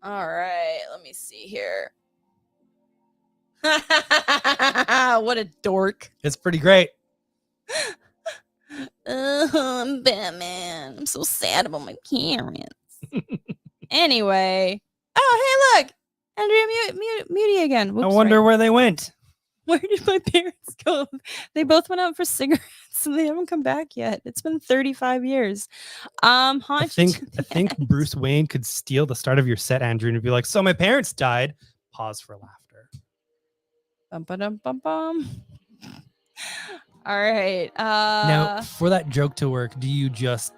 All right, let me see here. What a dork. It's pretty great. I'm Batman. I'm so sad about my parents. Anyway. Oh, hey, look. Andrea Muti again. Whoops, I wonder where they went. Where did my parents go? They both went out for cigarettes and they haven't come back yet. It's been 35 years. I think Bruce Wayne could steal the start of your set, Andrew, and be like, so my parents died. Pause for laughter. Bum, ba-dum, bum, bum. All right. Now, for that joke to work, do you just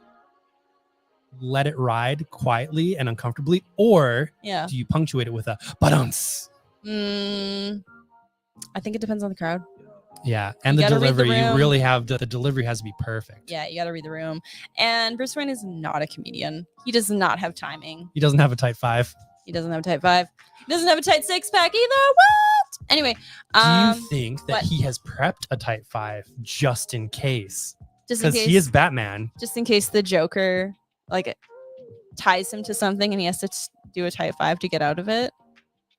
let it ride quietly and uncomfortably, or do you punctuate it with a ba-dunce? I think it depends on the crowd. Yeah, and the delivery, you really have the delivery has to be perfect. Yeah, you got to read the room. And Bruce Wayne is not a comedian. He does not have timing. He doesn't have a tight 5. He doesn't have a tight 5. He doesn't have a tight 6-pack either. What? Anyway, do you think that he has prepped a tight 5 just in case? Because he is Batman. Just in case the Joker ties him to something and he has to do a tight 5 to get out of it.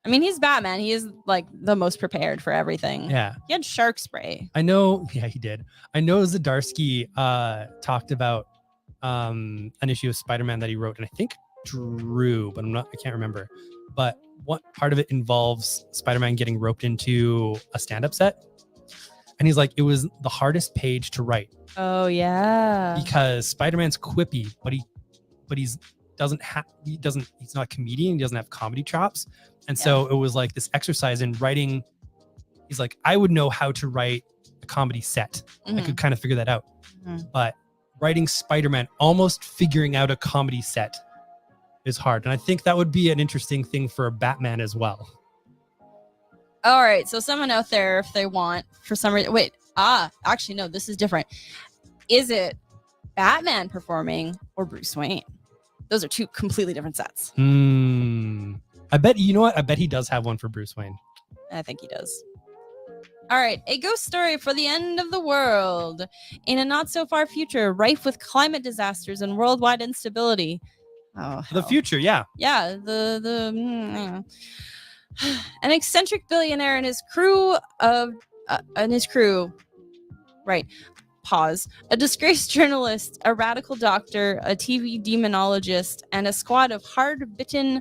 I mean, he's Batman. He is the most prepared for everything. Yeah. He had shark spray. I know. Yeah, he did. I know Zdarsky talked about an issue of Spider-Man that he wrote, and I think drew, but I can't remember. But what part of it involves Spider-Man getting roped into a stand-up set? And he's like, it was the hardest page to write. Oh yeah. Because Spider-Man's quippy, but he's not a comedian. He doesn't have comedy chops. And so it was like this exercise in writing. He's like, I would know how to write a comedy set. I could kind of figure that out. But writing Spider-Man, almost figuring out a comedy set is hard. And I think that would be an interesting thing for a Batman as well. All right, so someone out there, if they want, for some reason, actually, no, this is different. Is it Batman performing or Bruce Wayne? Those are two completely different sets. I bet, you know what? I bet he does have one for Bruce Wayne. I think he does. All right, a ghost story for the end of the world. In a not so far future, rife with climate disasters and worldwide instability. Oh, hell. The future, yeah. Yeah, an eccentric billionaire and his crew, right, pause, a disgraced journalist, a radical doctor, a TV demonologist, and a squad of hard-bitten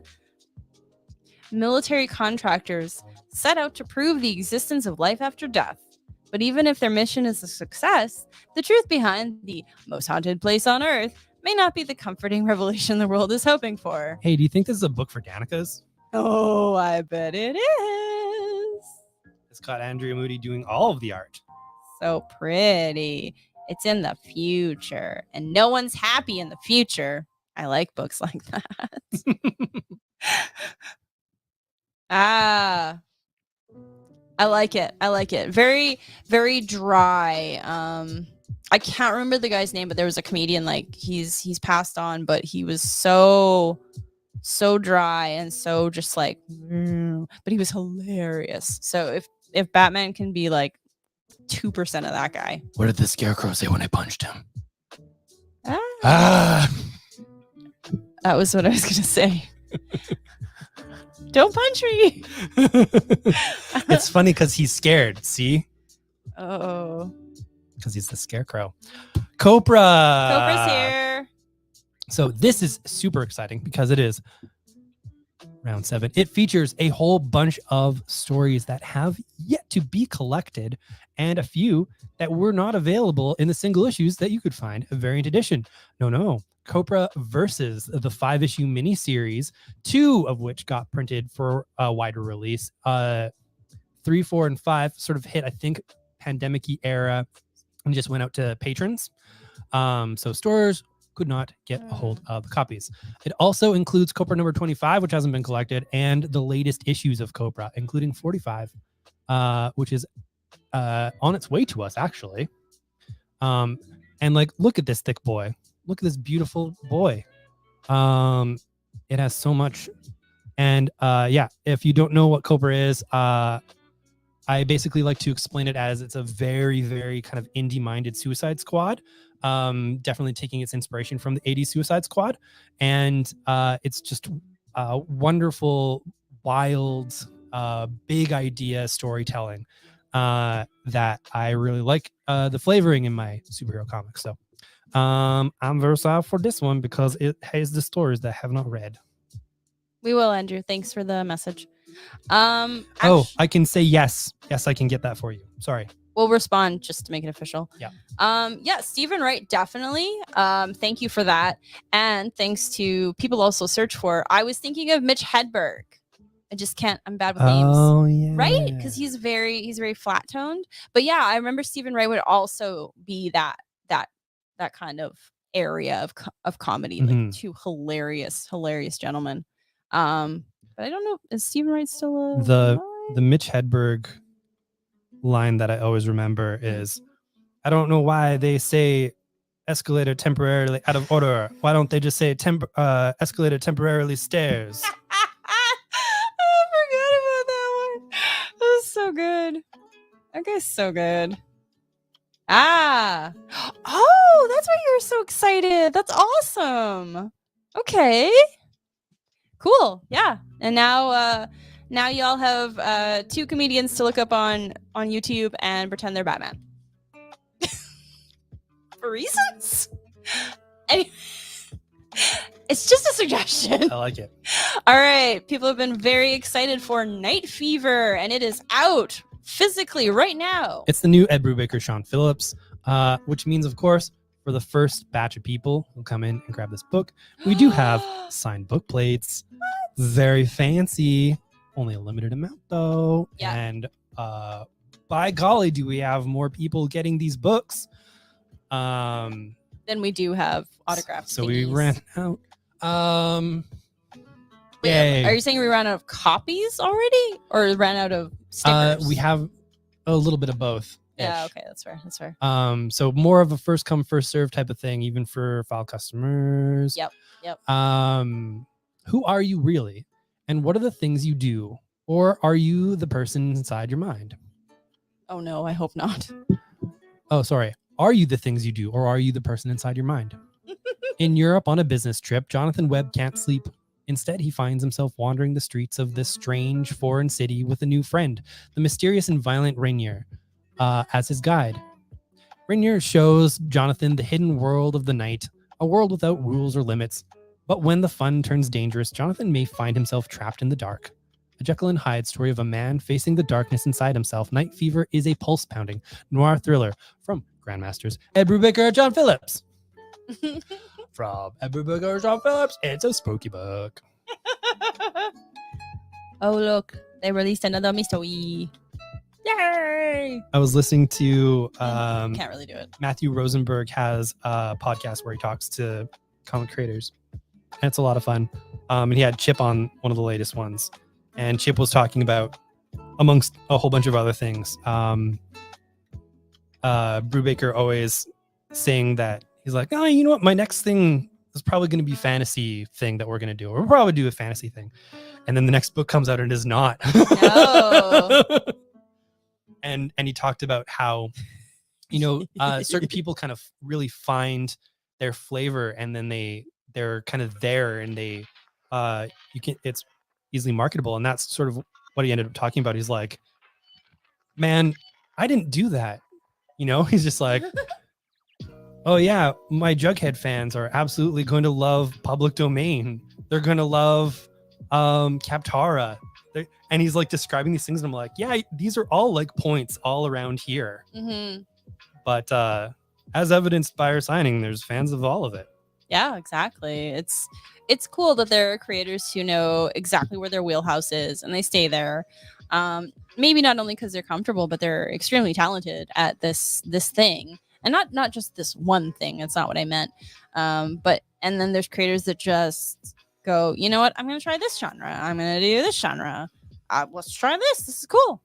military contractors set out to prove the existence of life after death. But even if their mission is a success, the truth behind the most haunted place on Earth may not be the comforting revelation the world is hoping for. Hey, do you think this is a book for Danica's? Oh, I bet it is. It's got Andrea Moody doing all of the art. So pretty. It's in the future, and no one's happy in the future. I like books like that. I like it. Very, very dry. I can't remember the guy's name, but there was a comedian, like he's passed on, but he was so dry and so just like, but he was hilarious. So if Batman can be like 2% of that guy. What did the Scarecrow say when I punched him? That was what I was gonna say. Don't punch me. It's funny because he's scared. See? Oh. Because he's the Scarecrow. Copra's here. So this is super exciting because it is round 7. It features a whole bunch of stories that have yet to be collected and a few that were not available in the single issues that you could find a variant edition. No. Copra versus the 5-issue miniseries, 2 of which got printed for a wider release. 3, 4, and 5 sort of hit, I think, pandemic-y era and just went out to patrons. So stores could not get a hold of the copies. It also includes Copra number 25, which hasn't been collected, and the latest issues of Copra, including 45, which is on its way to us, actually. And like, look at this thick boy. Look at this beautiful boy. It has so much. And yeah, if you don't know what Copra is, I basically like to explain it as it's a very, very kind of indie-minded Suicide Squad. Definitely taking its inspiration from the 80s Suicide Squad. And it's just wonderful, wild, big idea storytelling that I really like the flavoring in my superhero comics. So I'm very sad for this one because it has the stories that I have not read. We will, Andrew. Thanks for the message. I can say yes. Yes, I can get that for you. Sorry. We'll respond just to make it official. Yeah. Yeah, Stephen Wright, definitely. Thank you for that. And thanks to people also search for. I was thinking of Mitch Hedberg. I just can't. I'm bad with names. Oh yeah. Right? Because he's very flat toned. But yeah, I remember Stephen Wright would also be that kind of area of comedy. Mm-hmm. Like two hilarious gentlemen. But I don't know. Is Stephen Wright still the Mitch Hedberg line that I always remember is, I don't know why they say escalator temporarily out of order. Why don't they just say escalator temporarily stairs? I forgot about that one. That was so good. That guy's so good. Oh, that's why you were so excited. That's awesome. Okay. Cool. Yeah. And now y'all have 2 comedians to look up on YouTube and pretend they're Batman. For reasons? Anyway, it's just a suggestion. I like it. All right. People have been very excited for Night Fever, and it is out physically right now. It's the new Ed Brubaker, Sean Phillips, which means, of course, for the first batch of people who come in and grab this book, we do have signed book plates. Very fancy. Only a limited amount, though. Yeah. And by golly, do we have more people getting these books. Then we do have autographed. So we thingies. ran out. Wait, Yay. are you saying we ran out of copies already, or ran out of stickers? We have a little bit of both. Yeah, okay, that's fair. So more of a first come first serve type of thing, even for file customers. Yep. Who are you really, and what are the things you do, or are you the person inside your mind? Oh no, I hope not. Oh, sorry. Are you the things you do, or are you the person inside your mind? In Europe on a business trip, Jonathan Webb can't sleep. Instead, he finds himself wandering the streets of this strange foreign city with a new friend, the mysterious and violent Rainier, as his guide. Rainier shows Jonathan the hidden world of the night, a world without rules or limits. But when the fun turns dangerous, Jonathan may find himself trapped in the dark. A Jekyll and Hyde story of a man facing the darkness inside himself. Night Fever is a pulse-pounding noir thriller from Grandmasters Ed Brubaker and John Phillips. From Ed Brubaker and John Phillips, it's a spooky book. Oh look, they released another mystery. Yay! I was listening to Can't really do it. Matthew Rosenberg has a podcast where he talks to comic creators, and it's a lot of fun. And he had Chip on one of the latest ones, and Chip was talking about, amongst a whole bunch of other things, Brubaker always saying that he's like, oh, you know what, my next thing is probably going to be fantasy thing that we're going to do. We'll probably do a fantasy thing, and then the next book comes out and it is not. No. And he talked about how, you know, certain people kind of really find their flavor, and then they're kind of there, and it's easily marketable. And that's sort of what he ended up talking about. He's like, man, I didn't do that. You know, he's just like, oh yeah, my Jughead fans are absolutely going to love Public Domain. They're going to love Kaptara. And he's like describing these things, and I'm like, yeah, these are all like points all around here. Mm-hmm. But as evidenced by our signing, there's fans of all of it. Yeah, exactly. It's cool that there are creators who know exactly where their wheelhouse is and they stay there. Maybe not only because they're comfortable, but they're extremely talented at this thing, and not just this one thing. That's not what I meant. And then there's creators that just go, you know what? I'm going to try this genre. I'm going to do this genre. Let's try this. This is cool.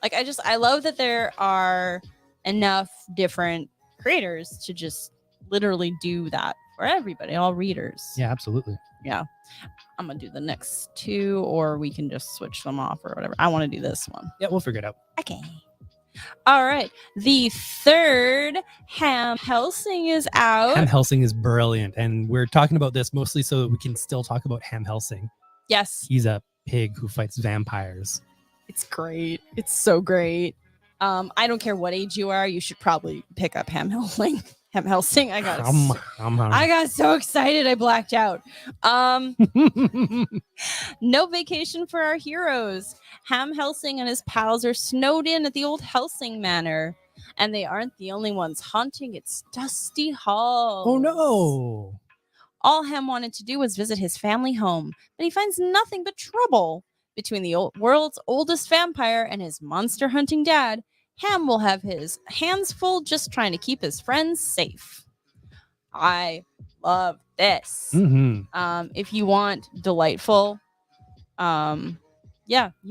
Like, I love that there are enough different creators to just literally do that for everybody, all readers. Yeah, absolutely. Yeah. I'm going to do the next two, or we can just switch them off or whatever. I want to do this one. Yeah, we'll figure it out. Okay. All right. The third Ham Helsing is out. Ham Helsing is brilliant. And we're talking about this mostly so that we can still talk about Ham Helsing. Yes. He's a pig who fights vampires. It's great. It's so great. I don't care what age you are. You should probably pick up Ham Helsing. Ham Helsing. I got so excited I blacked out. No vacation for our heroes. Ham Helsing and his pals are snowed in at the old Helsing Manor, and they aren't the only ones haunting its dusty halls. Oh no! All Ham wanted to do was visit his family home, but he finds nothing but trouble. Between the world's oldest vampire and his monster hunting dad, Ham will have his hands full just trying to keep his friends safe. I love this. Mm-hmm. If you want delightful, you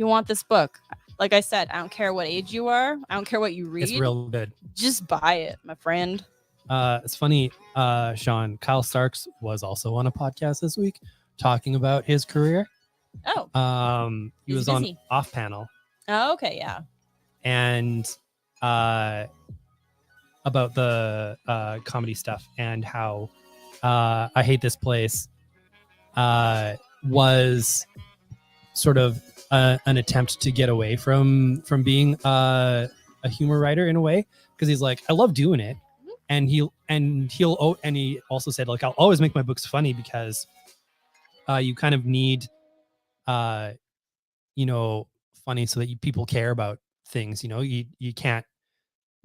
want this book. Like I said, I don't care what age you are. I don't care what you read. It's real good. Just buy it, my friend. It's funny, Sean, Kyle Starks was also on a podcast this week talking about his career. Oh. He was busy. on Off Panel. Oh, okay, yeah. And about the comedy stuff, and how I Hate This Place was sort of an attempt to get away from being a humor writer in a way, because he's like, I love doing it. And he also said, like, I'll always make my books funny, because you kind of need funny so that people care about things. You can't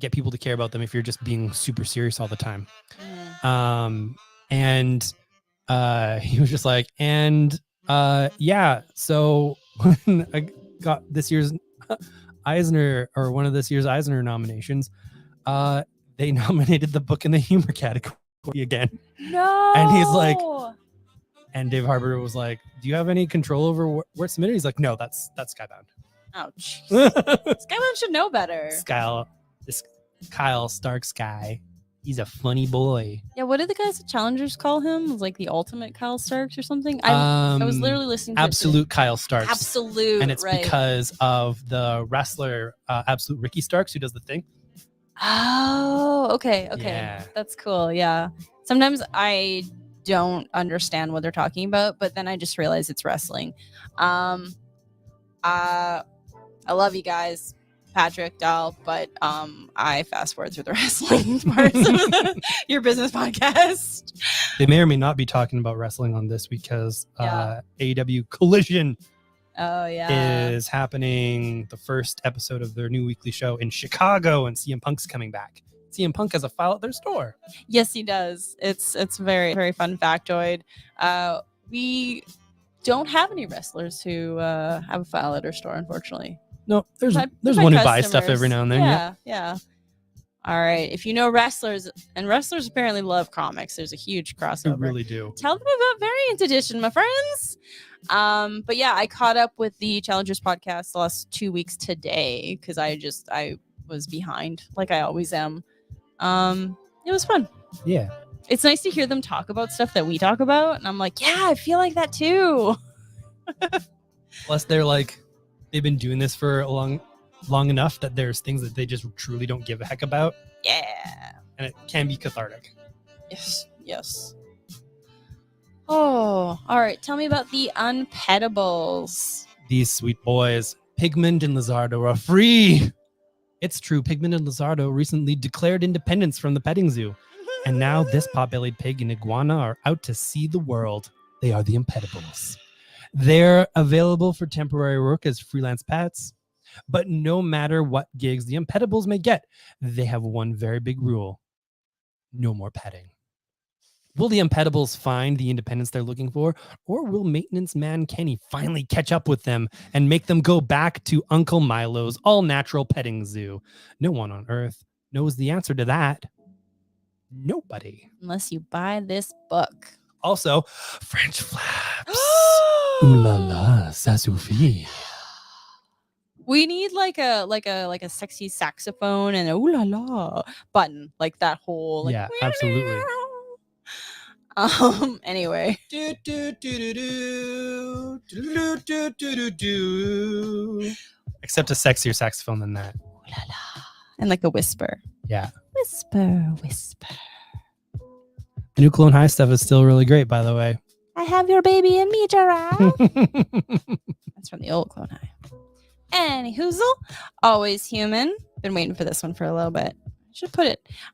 get people to care about them if you're just being super serious all the time. And he was just like, so when I got this year's Eisner, or one of this year's Eisner nominations, they nominated the book in the humor category. again. No. And he's like, and Dave Harbour was like, do you have any control over where it's submitted? He's like, no, that's Skybound. Oh, jeez. Skybound should know better. Kyle Stark Sky. He's a funny boy. Yeah, what did the guys at Challengers call him? It was like the ultimate Kyle Starks or something? I was literally listening to Absolute Kyle Starks. Absolute, and it's right. because of the wrestler Absolute Ricky Starks, who does the thing. Oh, okay. Yeah. That's cool. Yeah. Sometimes I don't understand what they're talking about, but then I just realize it's wrestling. I love you guys, Patrick, Dahl, but I fast forward through the wrestling parts of your business podcast. They may or may not be talking about wrestling on this because AEW Collision is happening, the first episode of their new weekly show in Chicago, and CM Punk's coming back. CM Punk has a file at their store. Yes, he does. It's very, very fun factoid. We don't have any wrestlers who have a file at our store, unfortunately. No, there's one who buys stuff every now and then. Yeah. All right. If you know wrestlers, and wrestlers apparently love comics, there's a huge crossover. They really do. Tell them about Variant Edition, my friends. But yeah, I caught up with the Challengers podcast the last 2 weeks today because I was behind, like I always am. It was fun. Yeah. It's nice to hear them talk about stuff that we talk about, and I'm like, yeah, I feel like that too. Plus, they've been doing this for a long enough that there's things that they just truly don't give a heck about. Yeah. And it can be cathartic. Yes. Oh, all right. Tell me about the Unpettables. These sweet boys, Pigment and Lizardo, are free. It's true. Pigment and Lizardo recently declared independence from the petting zoo. And now this pot-bellied pig and iguana are out to see the world. They are the Unpettables. They're available for temporary work as freelance pets. But no matter what gigs the Unpettables may get, they have one very big rule. No more petting. Will the Unpettables find the independence they're looking for? Or will maintenance man Kenny finally catch up with them and make them go back to Uncle Milo's all-natural petting zoo? No one on Earth knows the answer to that. Nobody. Unless you buy this book. Also, French flaps. Ooh la la, ça suffit. We need like a sexy saxophone and a ooh la la button, like that whole yeah, absolutely. Anyway. Except a sexier saxophone than that. Ooh la la. And like a whisper. Yeah. Whisper. The new Clone High stuff is still really great, by the way. I have your baby in me, giraffe. That's from the old Clone High. Anyhoozle, always human. Been waiting for this one for a little bit.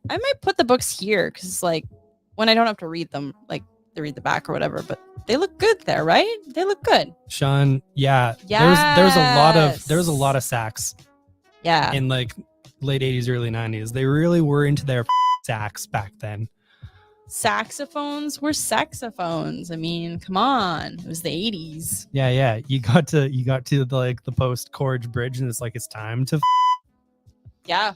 I might put the books here because, like, when I don't have to read them, like, they read the back or whatever. But they look good there, right? They look good. Sean, yeah. Yes. There's a lot of sax. Yeah. In like late 80s, early 90s, they really were into their sax back then. Saxophones were saxophones. I mean, come on, it was the 80s. Yeah. You got to the post chorus bridge, and it's like it's time to. Yeah,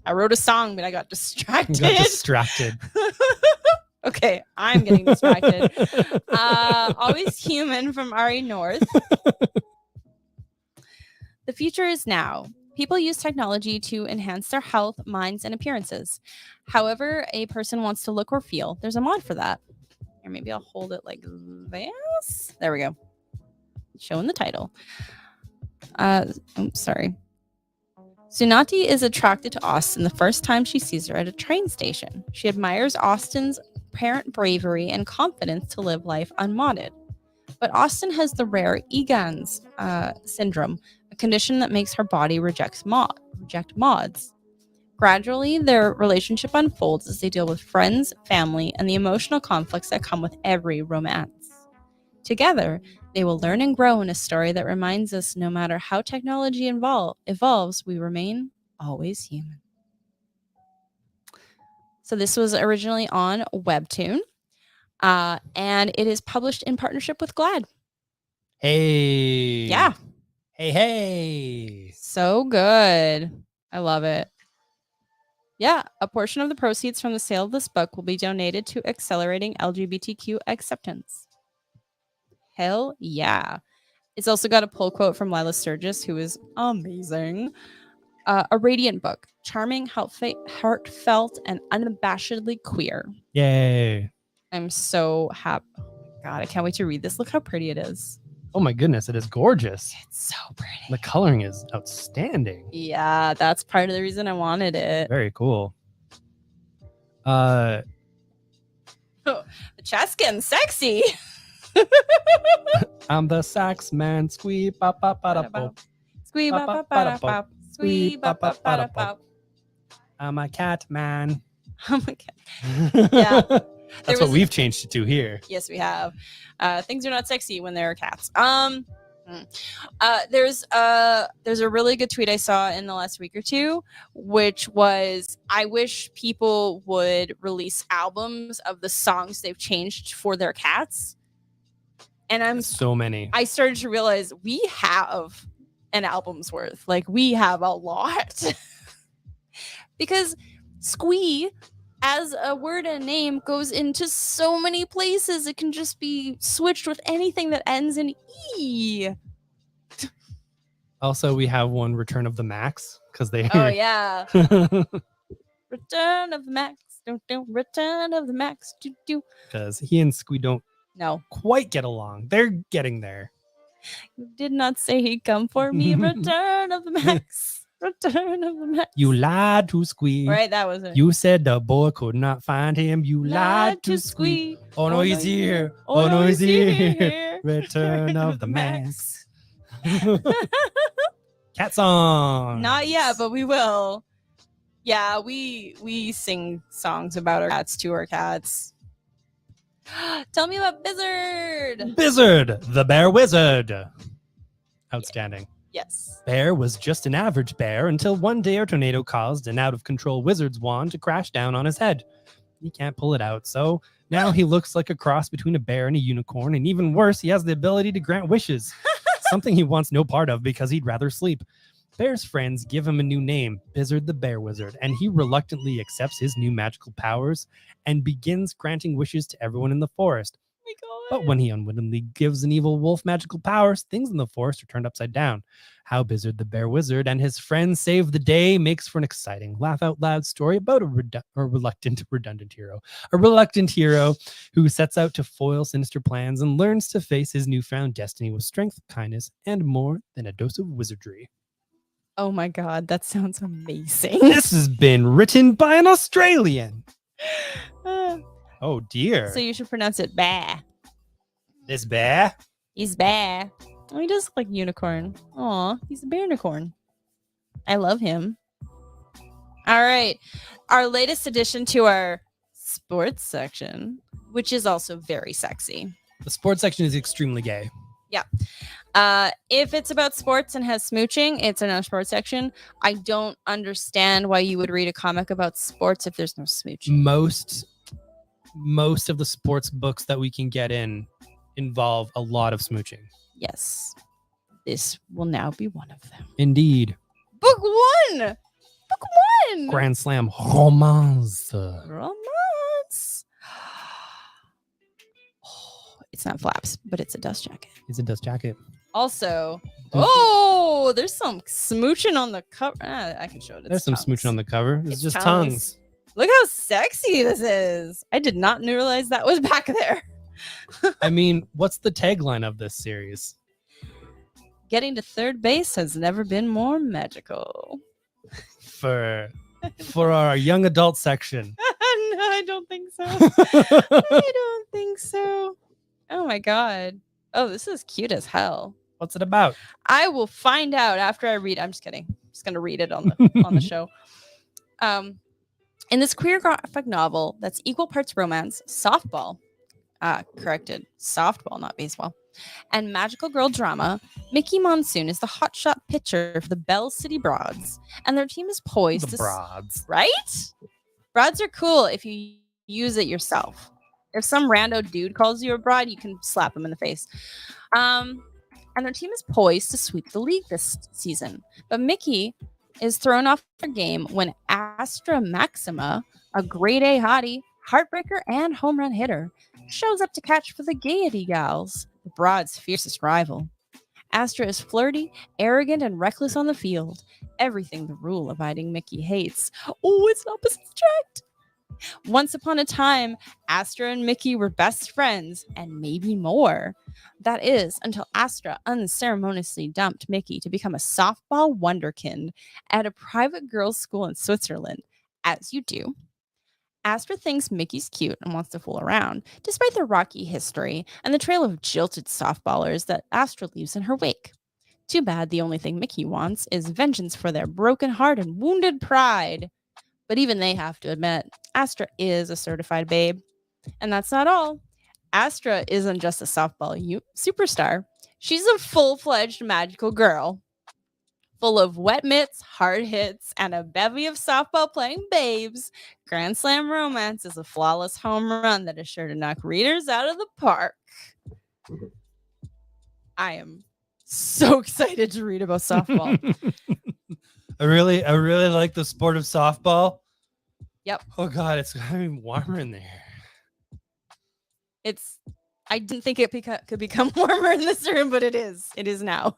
I wrote a song, but I got distracted. Okay, I'm getting distracted. Always human from Ari North. The future is now. People use technology to enhance their health, minds, and appearances. However a person wants to look or feel, there's a mod for that. Or maybe I'll hold it like this. There we go. Showing the title. Sorry. Tsunati is attracted to Austin the first time she sees her at a train station. She admires Austin's apparent bravery and confidence to live life unmodded. But Austin has the rare Egan's syndrome, a condition that makes her body reject mods. Gradually, their relationship unfolds as they deal with friends, family, and the emotional conflicts that come with every romance. Together, they will learn and grow in a story that reminds us no matter how technology evolves, we remain always human. So this was originally on Webtoon, and it is published in partnership with GLAAD. Hey. Yeah. Hey. So good. I love it. Yeah, a portion of the proceeds from the sale of this book will be donated to accelerating LGBTQ acceptance. Hell yeah. It's also got a pull quote from Lila Sturgis, who is amazing. A radiant book, charming, heartfelt, and unabashedly queer. Yay. I'm so happy. Oh my God, I can't wait to read this. Look how pretty it is. Oh my goodness, it is gorgeous. It's so pretty. The coloring is outstanding. Yeah, that's part of the reason I wanted it. Very cool. The chat's getting sexy. I'm the sax man. Squee ba ba ba da pop. Squee ba ba ba da pop. Squee ba ba ba da pop. I'm a cat man. Oh my God. Yeah. That's what we've changed it to here. Yes, we have. Things are not sexy when there are cats. There's a really good tweet I saw in the last week or two, which was, I wish people would release albums of the songs they've changed for their cats. And so many. I started to realize we have an album's worth. Like, we have a lot. Because Squee, as a word and name, goes into so many places. It can just be switched with anything that ends in E. Also, we have one, Return of the Max, because they. Oh yeah. Return of the Max. Return of the Max. Because he and Squee don't quite get along. They're getting there. You did not say he'd come for me. Return of the Max. Return of the Max. You lied to Squee. Right, that was it. You said the boy could not find him. You lied to Squee. Oh no, he's here. Oh no, he's here. Return of the Max. Cat song. Not yet, but we will. Yeah, we sing songs about our cats to our cats. Tell me about Bizzard. Bizzard, the bear wizard. Outstanding. Yes. Bear was just an average bear until one day a tornado caused an out-of-control wizard's wand to crash down on his head. He can't pull it out, so now he looks like a cross between a bear and a unicorn, and even worse, he has the ability to grant wishes. Something he wants no part of because he'd rather sleep. Bear's friends give him a new name, Bizzard the Bear Wizard, and he reluctantly accepts his new magical powers and begins granting wishes to everyone in the forest. Oh my God. But when he unwittingly gives an evil wolf magical powers, things in the forest are turned upside down. How Bizzard the Bear Wizard and his friends save the day makes for an exciting, laugh-out-loud story about a reluctant hero who sets out to foil sinister plans and learns to face his newfound destiny with strength, kindness, and more than a dose of wizardry. Oh my God, that sounds amazing. This has been written by an Australian. Oh dear. So you should pronounce it bear. This bear? He's bear. Oh, he does look like a unicorn. Aw, he's a bear-unicorn. I love him. All right. Our latest addition to our sports section, which is also very sexy. The sports section is extremely gay. Yeah. If it's about sports and has smooching, it's in our sports section. I don't understand why you would read a comic about sports if there's no smooching. Most of the sports books that we can get in involve a lot of smooching. Yes. This will now be one of them. Indeed. Book one! Book one! Grand Slam Romance. Romance. Oh, it's not flaps, but it's a dust jacket. It's a dust jacket. Also, there's some smooching on the cover. I can show it. There's some smooching on the cover. It's just tongues. Look how sexy this is. I did not realize that was back there. I mean, what's the tagline of this series? Getting to third base has never been more magical. For our young adult section. No, I don't think so. I don't think so. Oh my God. Oh, this is cute as hell. What's it about? I will find out after I read. I'm just kidding. I'm just gonna read it on the show. In this queer graphic novel that's equal parts romance, softball, softball, not baseball, and magical girl drama, Mickey Monsoon is the hotshot pitcher for the Bell City Broads, and their team is poised The Broads. Right? Broads are cool if you use it yourself. If some rando dude calls you a broad, you can slap him in the face. And their team is poised to sweep the league this season. But Mickey is thrown off their game when Astra Maxima, a grade A hottie, heartbreaker, and home run hitter, shows up to catch for the Gaiety Gals, the Broad's fiercest rival. Astra is flirty, arrogant, and reckless on the field. Everything the rule-abiding Mickey hates. Oh, it's opposites attract! Once upon a time, Astra and Mickey were best friends, and maybe more. That is, until Astra unceremoniously dumped Mickey to become a softball wonderkind at a private girls' school in Switzerland. As you do. Astra thinks Mickey's cute and wants to fool around, despite the rocky history and the trail of jilted softballers that Astra leaves in her wake. Too bad the only thing Mickey wants is vengeance for their broken heart and wounded pride. But even they have to admit, Astra is a certified babe. And that's not all. Astra isn't just a softball superstar. She's a full-fledged magical girl. Full of wet mitts, hard hits, and a bevy of softball-playing babes, Grand Slam Romance is a flawless home run that is sure to knock readers out of the park. I am so excited to read about softball. I really like the sport of softball. Yep. Oh God, it's getting warmer in there. I didn't think it could become warmer in this room, but it is. It is now.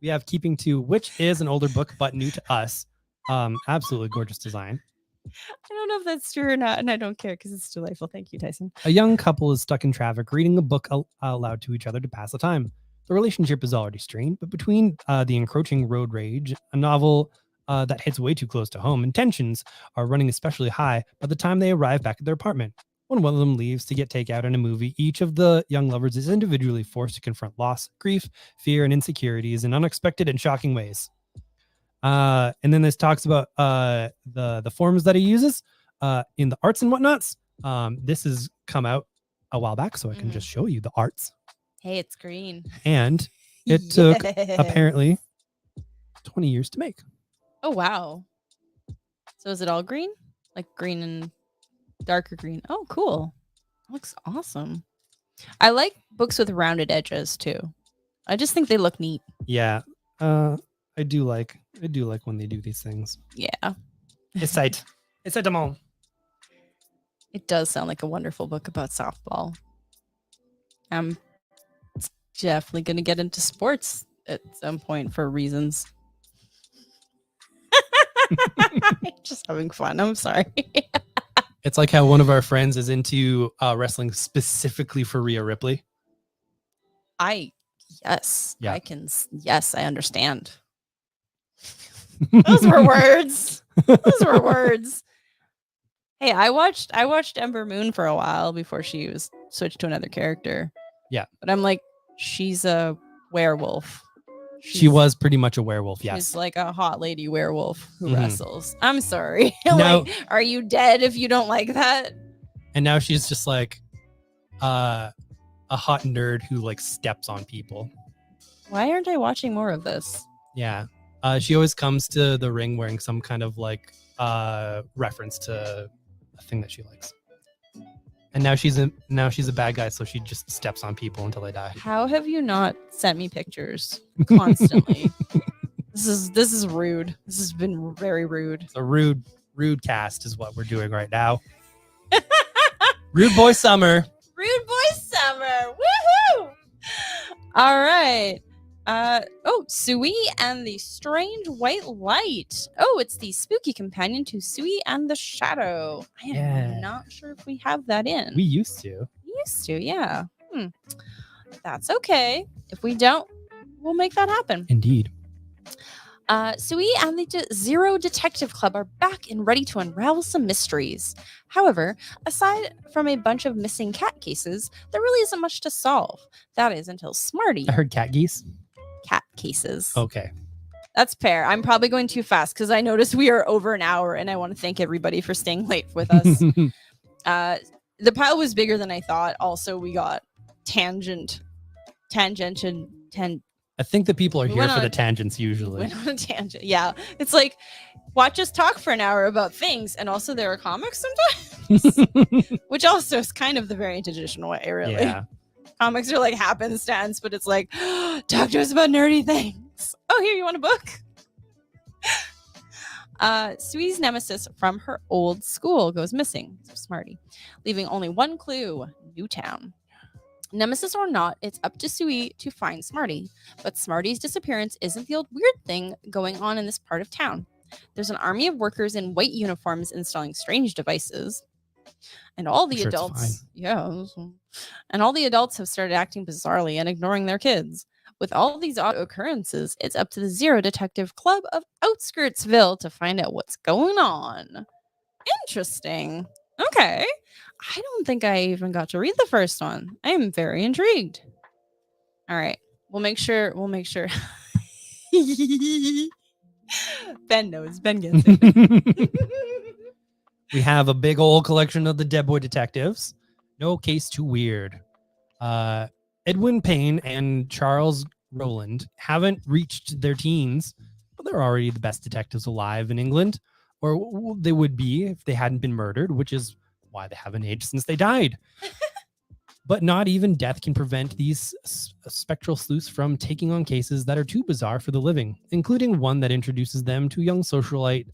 We have Keeping Two, which is an older book, but new to us. Absolutely gorgeous design. I don't know if that's true or not, and I don't care because it's delightful. Thank you, Tyson. A young couple is stuck in traffic, reading a book aloud to each other to pass the time. The relationship is already strained, but between the encroaching road rage, a novel that hits way too close to home, and tensions are running especially high by the time they arrive back at their apartment. When one of them leaves to get takeout in a movie, each of the young lovers is individually forced to confront loss, grief, fear, and insecurities in unexpected and shocking ways. And then this talks about the forms that he uses in the arts and whatnots. This has come out a while back, so I can just show you the arts. Hey, it's green. And it took apparently 20 years to make. Oh, wow. So is it all green? Like green and darker green. Oh, cool. Looks awesome. I like books with rounded edges too. I just think they look neat. Yeah. I do like when they do these things. Yeah. It's them all. It does sound like a wonderful book about softball. I'm definitely going to get into sports at some point for reasons. Just having fun. I'm sorry. It's like how one of our friends is into wrestling specifically for Rhea Ripley. Yes, yeah. I understand. Those were words. Those were words. Hey, I watched Ember Moon for a while before she was switched to another character. Yeah. But I'm like, she's a werewolf. She was pretty much a werewolf, yes. She's like a hot lady werewolf who wrestles. I'm sorry. Now, like, are you dead if you don't like that? And now she's just like a hot nerd who like steps on people. Why aren't I watching more of this? Yeah. She always comes to the ring wearing some kind of like reference to a thing that she likes. And now she's a bad guy, so she just steps on people until they die. How have you not sent me pictures constantly? This is rude. This has been very rude. It's a rude cast is what we're doing right now. Rude boy summer. Rude boy summer. Woohoo! All right. Sui and the Strange White Light. Oh, it's the spooky companion to Sui and the Shadow. I am not sure if we have that in. We used to. Yeah. That's okay. If we don't, we'll make that happen. Indeed. Sui and the Zero Detective Club are back and ready to unravel some mysteries. However, aside from a bunch of missing cat cases, there really isn't much to solve. That is until Smarty. I heard cat geese. Cat cases. Okay. That's fair. I'm probably going too fast because I noticed we are over an hour and I want to thank everybody for staying late with us. The pile was bigger than I thought. Also, we got tangent. I think the people are here for the tangents usually. Went on a tangent. Yeah. It's like, watch us talk for an hour about things. And also there are comics sometimes, which also is kind of the very traditional way, really. Yeah. Comics are like happenstance, but it's like, talk to us about nerdy things. Oh, here, you want a book? Sweetie's nemesis from her old school goes missing. So Smarty, leaving only one clue: Newtown. Nemesis or not, it's up to Sweet to find Smarty. But Smarty's disappearance isn't the old weird thing going on in this part of town. There's an army of workers in white uniforms installing strange devices. And all the adults, and all the adults have started acting bizarrely and ignoring their kids. With all these odd occurrences, it's up to the Zero Detective Club of Outskirtsville to find out what's going on. Interesting. Okay. I don't think I even got to read the first one. I am very intrigued. All right. We'll make sure. Ben knows. Ben gets it. We have a big old collection of the Dead Boy detectives. No case too weird. Edwin Payne and Charles Rowland haven't reached their teens, but they're already the best detectives alive in England, or they would be if they hadn't been murdered, which is why they haven't aged since they died. But not even death can prevent these spectral sleuths from taking on cases that are too bizarre for the living, including one that introduces them to young socialite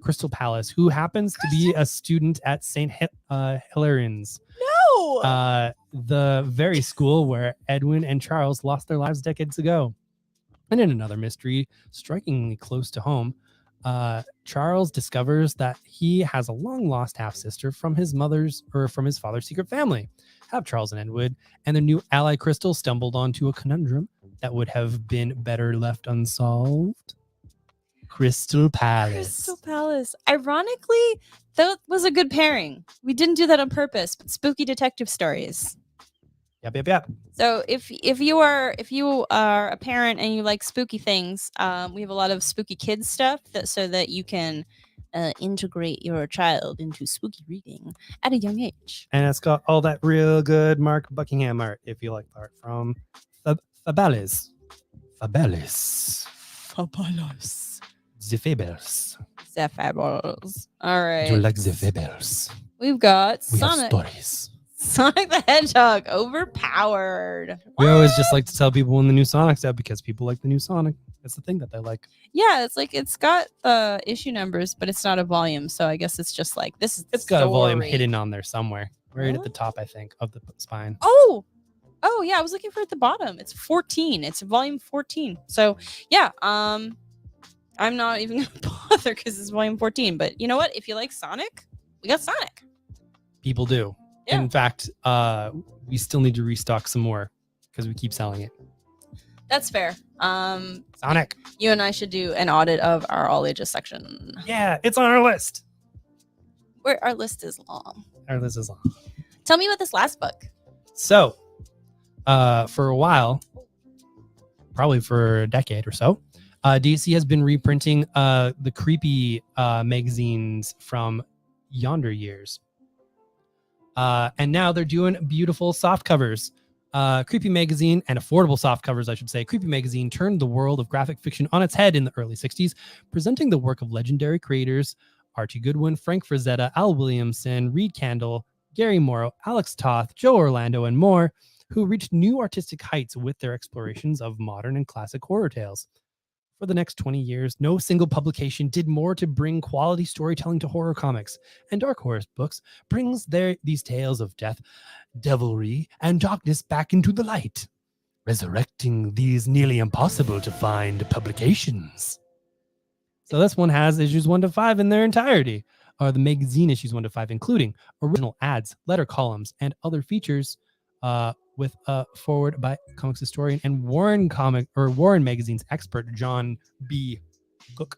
Crystal Palace, who happens to be a student at St. Hilarions. No! The very school where Edwin and Charles lost their lives decades ago. And in another mystery, strikingly close to home, Charles discovers that he has a long-lost half-sister from his father's secret family. Have Charles and Edward and their new ally Crystal stumbled onto a conundrum that would have been better left unsolved? Crystal Palace. Crystal Palace. Ironically, that was a good pairing. We didn't do that on purpose, but spooky detective stories. Yep. So if you are a parent and you like spooky things, we have a lot of spooky kids stuff so that you can integrate your child into spooky reading at a young age. And it's got all that real good Mark Buckingham art, if you like the art from Fabalis. The Fables. All right. Do you like the Fables? We've got We have Sonic. stories. Sonic the Hedgehog, overpowered. We always just like to tell people when the new Sonic's out because people like the new Sonic. That's the thing that they like. Yeah, it's like it's got the issue numbers, but it's not a volume. So I guess it's just like this is. It's got a volume hidden on there somewhere, right at the top, I think, of the spine. Oh yeah, I was looking for it at the bottom. It's 14. It's volume 14. So yeah, I'm not even gonna bother because it's volume 14. But you know what? If you like Sonic, we got Sonic. People do. Yeah. In fact, we still need to restock some more because we keep selling it. That's fair. Sonic. You and I should do an audit of our all ages section. Yeah, it's on our list. Our list is long. Our list is long. Tell me about this last book. So, for a while, probably for a decade or so, DC has been reprinting the creepy magazines from yonder years. And now they're doing beautiful soft covers. Creepy Magazine and affordable soft covers, I should say. Creepy Magazine turned the world of graphic fiction on its head in the early 60s, presenting the work of legendary creators Archie Goodwin, Frank Frazetta, Al Williamson, Reed Candle, Gary Morrow, Alex Toth, Joe Orlando, and more, who reached new artistic heights with their explorations of modern and classic horror tales. For the next 20 years, no single publication did more to bring quality storytelling to horror comics, and Dark Horse Books brings these tales of death, devilry, and darkness back into the light, resurrecting these nearly impossible to find publications. So this one has issues 1 to 5 in their entirety, or the magazine issues 1 to 5, including original ads, letter columns, and other features, with a forward by comics historian and Warren Magazine's expert John B. Cook.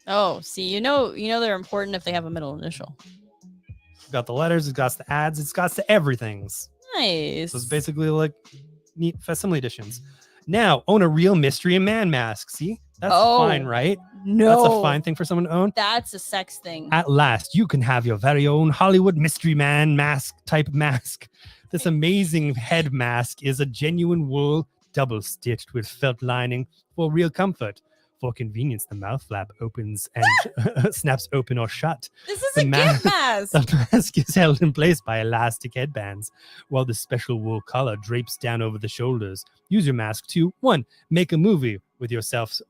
Oh, see, you know they're important if they have a middle initial. It's got the letters, it's got the ads, it's got the everythings. Nice. So it's basically like neat facsimile editions. Now own a real mystery and man mask. See, that's fine, right? No, that's a fine thing for someone to own. That's a sex thing. At last, you can have your very own Hollywood mystery man mask type mask. This amazing head mask is a genuine wool, double-stitched with felt lining for real comfort. For convenience, the mouth flap opens and snaps open or shut. This is a gift mask. The mask is held in place by elastic headbands, while the special wool collar drapes down over the shoulders. Use your mask to 1. Make a movie with yourself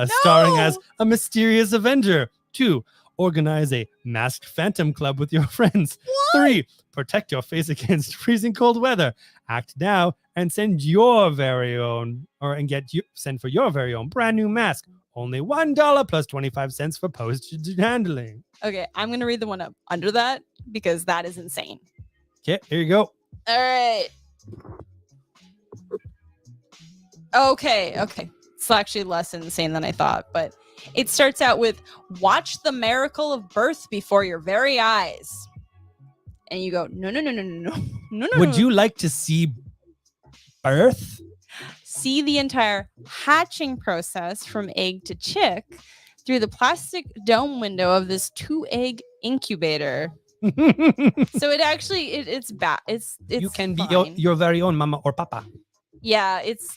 starring as a mysterious Avenger. 2, organize a masked phantom club with your friends. 3, protect your face against freezing cold weather. Act now and send your very own, send for your very own brand new mask. Only $1 plus 25 cents for postage and handling. Okay, I'm gonna read the one up under that because that is insane. Okay, here you go. All right. Okay. It's actually less insane than I thought, but it starts out with watch the miracle of birth before your very eyes. And you go, no. Would you like to see birth? See the entire hatching process from egg to chick through the plastic dome window of this 2-egg incubator. So it actually it's bad. It's you can fine. be your very own mama or papa. Yeah, it's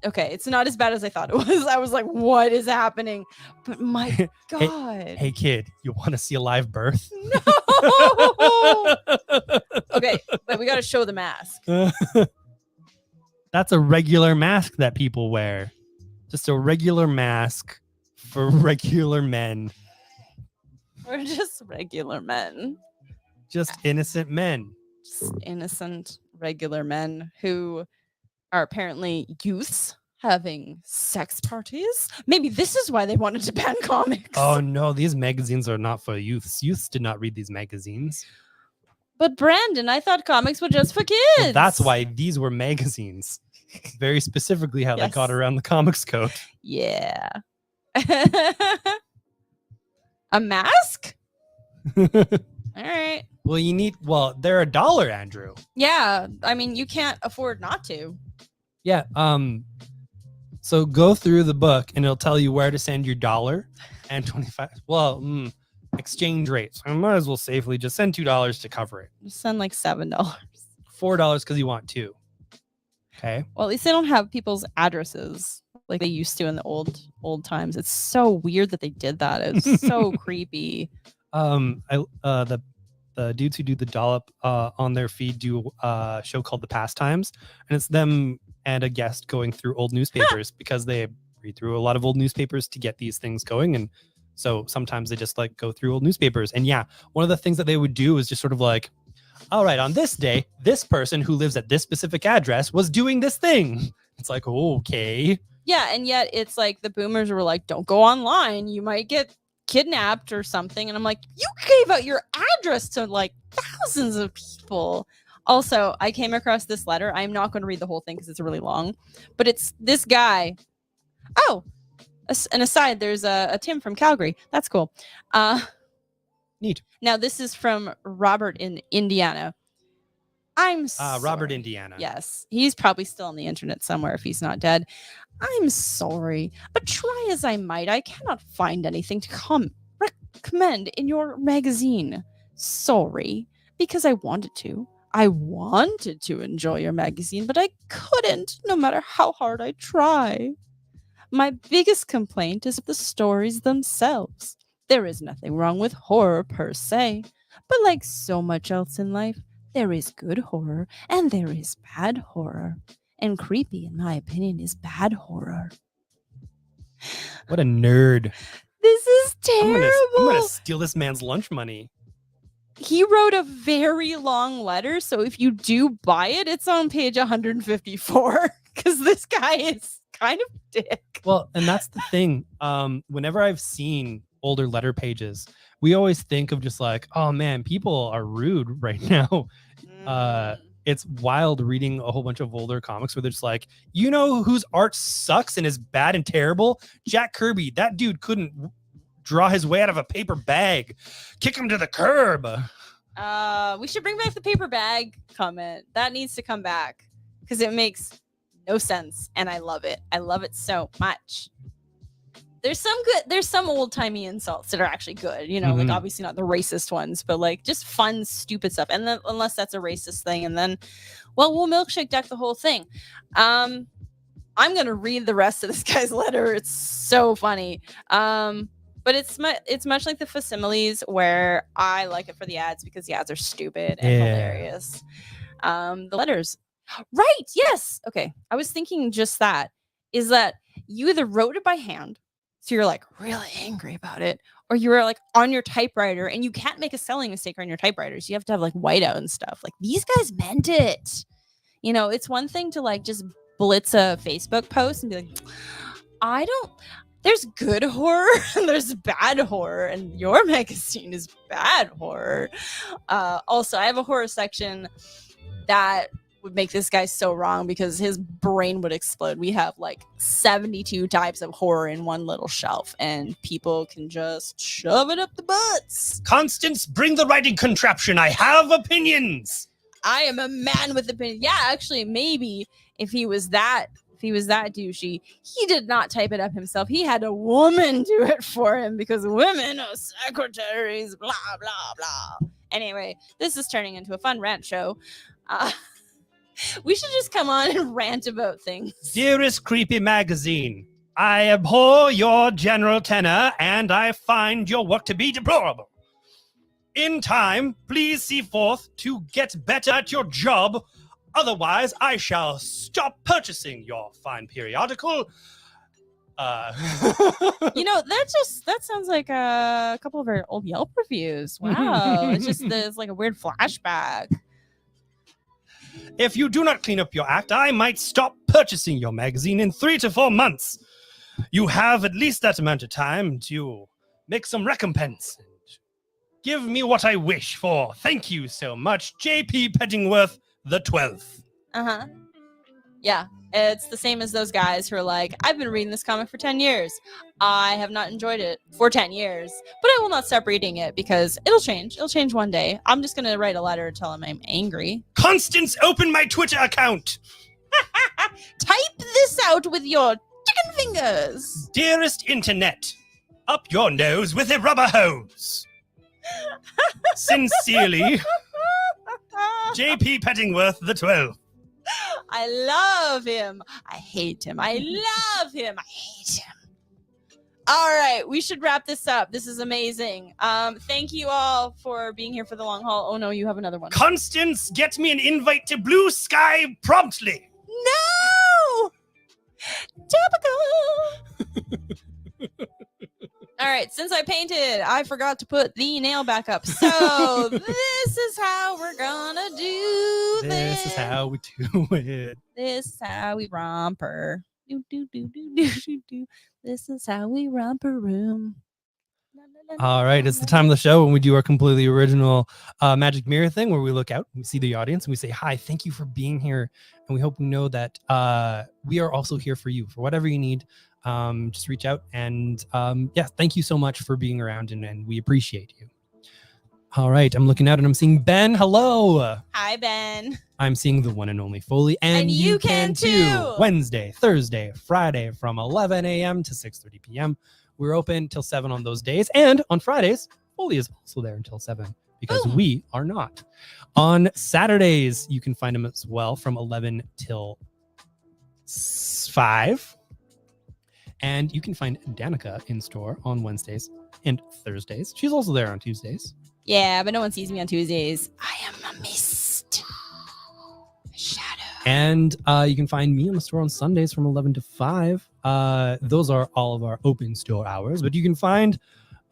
okay. It's not as bad as I thought it was. I was like, what is happening? But my God. Hey kid, you want to see a live birth? No. Okay, but we got to show the mask. That's a regular mask that people wear. Just a regular mask for regular men. We're just regular men. Just innocent men. Just innocent, regular men who are apparently youths having sex parties. Maybe this is why they wanted to ban comics. Oh no, these magazines are not for youths. Youths did not read these magazines. But Brandon, I thought comics were just for kids. Well, that's why these were magazines. Very specifically how they got around the comics code. Yeah. A mask? All right. Well, they're $1, Andrew. Yeah. I mean, you can't afford not to. Yeah. So go through the book and it'll tell you where to send your $1 and 25. Well, exchange rates. I might as well safely just send $2 to cover it. Just send like $7. $4 because you want 2. Okay. Well, at least they don't have people's addresses like they used to in the old times. It's so weird that they did that. It's so creepy. The dudes who do the dollop on their feed do a show called The Pastimes, and it's them and a guest going through old newspapers because they read through a lot of old newspapers to get these things going. And so sometimes they just like go through old newspapers. And yeah, one of the things that they would do is just sort of like, all right, on this day, this person who lives at this specific address was doing this thing. It's like, okay. Yeah, and yet it's like the boomers were like, don't go online. You might get kidnapped or something. And I'm like, you gave out your address to like thousands of people. Also, I came across this letter. I'm not going to read the whole thing because it's really long. But it's this guy. Oh, an aside, there's a Tim from Calgary. That's cool. Neat. Now, this is from Robert in Indiana. I'm sorry. Robert, Indiana. Yes. He's probably still on the internet somewhere if he's not dead. I'm sorry, but try as I might, I cannot find anything to recommend in your magazine. Sorry, because I wanted to. I wanted to enjoy your magazine, but I couldn't, no matter how hard I try. My biggest complaint is the stories themselves. There is nothing wrong with horror per se, but like so much else in life, there is good horror and there is bad horror. And creepy, in my opinion, is bad horror. What a nerd. This is terrible. I'm gonna steal this man's lunch money. He wrote a very long letter, so if you do buy it, it's on page 154, because this guy is kind of dick. Well, and that's the thing. Whenever I've seen older letter pages, we always think of just like, oh man, people are rude right now. It's wild reading a whole bunch of older comics where they're just like, you know whose art sucks and is bad and terrible? Jack Kirby. That dude couldn't draw his way out of a paper bag. Kick him to the curb. We should bring back the paper bag comment. That needs to come back because it makes no sense and I love it. I love it so much. There's some old-timey insults that are actually good, you know, like obviously not the racist ones, but like just fun, stupid stuff. And then unless that's a racist thing, and then, well, we'll milkshake deck the whole thing. I'm gonna read the rest of this guy's letter. It's so funny. But it's much like the facsimiles where I like it for the ads because the ads are stupid and hilarious. The letters. Right, yes. Okay. I was thinking just that. Is that you either wrote it by hand So you're like really angry about it. Or you're like on your typewriter and you can't make a spelling mistake on your typewriters. You have to have like whiteout and stuff. Like these guys meant it. You know, it's one thing to like just blitz a Facebook post and be like, there's good horror and there's bad horror, and your magazine is bad horror. Also, I have a horror section that would make this guy so wrong because his brain would explode. We have like 72 types of horror in one little shelf, and people can just shove it up the butts. Constance, bring the writing contraption. I have opinions. I am a man with opinions. Yeah, actually, maybe if he was that douchey, he did not type it up himself. He had a woman do it for him because women are secretaries, blah, blah, blah. Anyway, this is turning into a fun rant show. We should just come on and rant about things. Dearest Creepy Magazine, I abhor your general tenor and I find your work to be deplorable. In time, please see forth to get better at your job. Otherwise, I shall stop purchasing your fine periodical. You know, that sounds like a couple of our old Yelp reviews. Wow. It's like a weird flashback. If you do not clean up your act, I might stop purchasing your magazine in 3 to 4 months. You have at least that amount of time to make some recompense. Give me what I wish for. Thank you so much, J.P. Pettingworth the 12th. Uh-huh. Yeah, it's the same as those guys who are like, I've been reading this comic for 10 years. I have not enjoyed it for 10 years, but I will not stop reading it because it'll change. It'll change one day. I'm just going to write a letter and tell him I'm angry. Constance, open my Twitter account. Type this out with your chicken fingers. Dearest Internet, up your nose with a rubber hose. Sincerely, J.P. Pettingworth the 12th. I love him. I hate him. I love him. I hate him. All right, we should wrap this up. This is amazing. Thank you all for being here for the long haul. Oh no, you have another one. Constance, get me an invite to Blue Sky promptly. No! Topical! All right, since I painted, I forgot to put the nail back up. So this is how we're gonna do this. This is how we do it. This is how we romper. Do, do, do, do, do, do, do. This is how we romper room. All right, it's the time of the show when we do our completely original magic mirror thing where we look out, we see the audience, and we say, hi, thank you for being here. And we hope we know that we are also here for you, for whatever you need. Just reach out and yeah, thank you so much for being around and we appreciate you. All right, I'm looking out and I'm seeing Ben. Hello. Hi, Ben. I'm seeing the one and only Foley, and you can too. Wednesday, Thursday, Friday from 11 a.m. to 6:30 p.m. We're open till 7 on those days, and on Fridays, Foley is also there until 7 because we are not. On Saturdays, you can find him as well from 11 till 5. And you can find Danica in store on Wednesdays and Thursdays. She's also there on Tuesdays. Yeah, but no one sees me on Tuesdays. I am a mist. A shadow. And you can find me in the store on Sundays from 11 to 5. Those are all of our open store hours. But you can find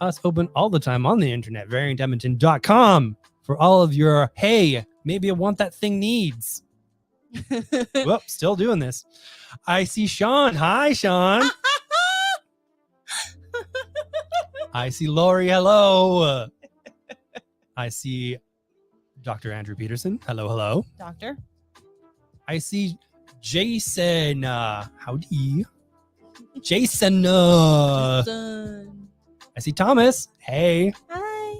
us open all the time on the internet, variantedmonton.com, for all of your, hey, maybe I want that thing needs. Whoop, still doing this. I see Sean. Hi, Sean. I see Lori. Hello. I see Dr. Andrew Peterson. Hello, hello. Doctor. I see Jason. Howdy. Jason. I see Thomas. Hey. Hi.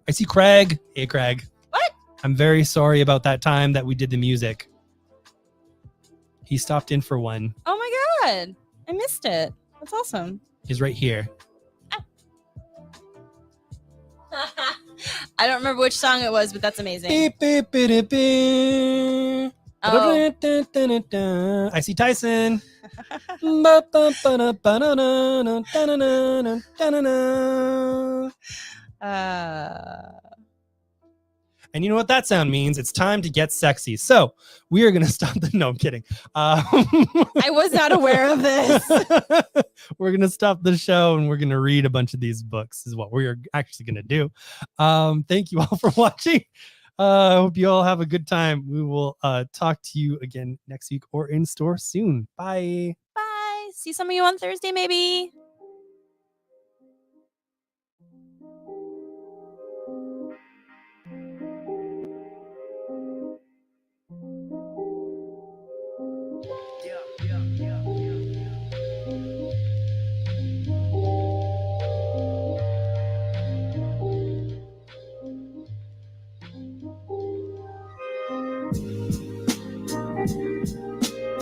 I see Craig. Hey, Craig. What? I'm very sorry about that time that we did the music. He stopped in for one. Oh my God. I missed it. That's awesome. He's right here. I don't remember which song it was, but that's amazing. Beep, beep, beep, beep. Oh. I see Tyson. And you know what that sound means? It's time to get sexy. So we are going to stop the, no, I'm kidding. I was not aware of this. We're going to stop the show and we're going to read a bunch of these books is what we are actually going to do. Thank you all for watching. I hope you all have a good time. We will talk to you again next week or in store soon. Bye. Bye. See some of you on Thursday, maybe.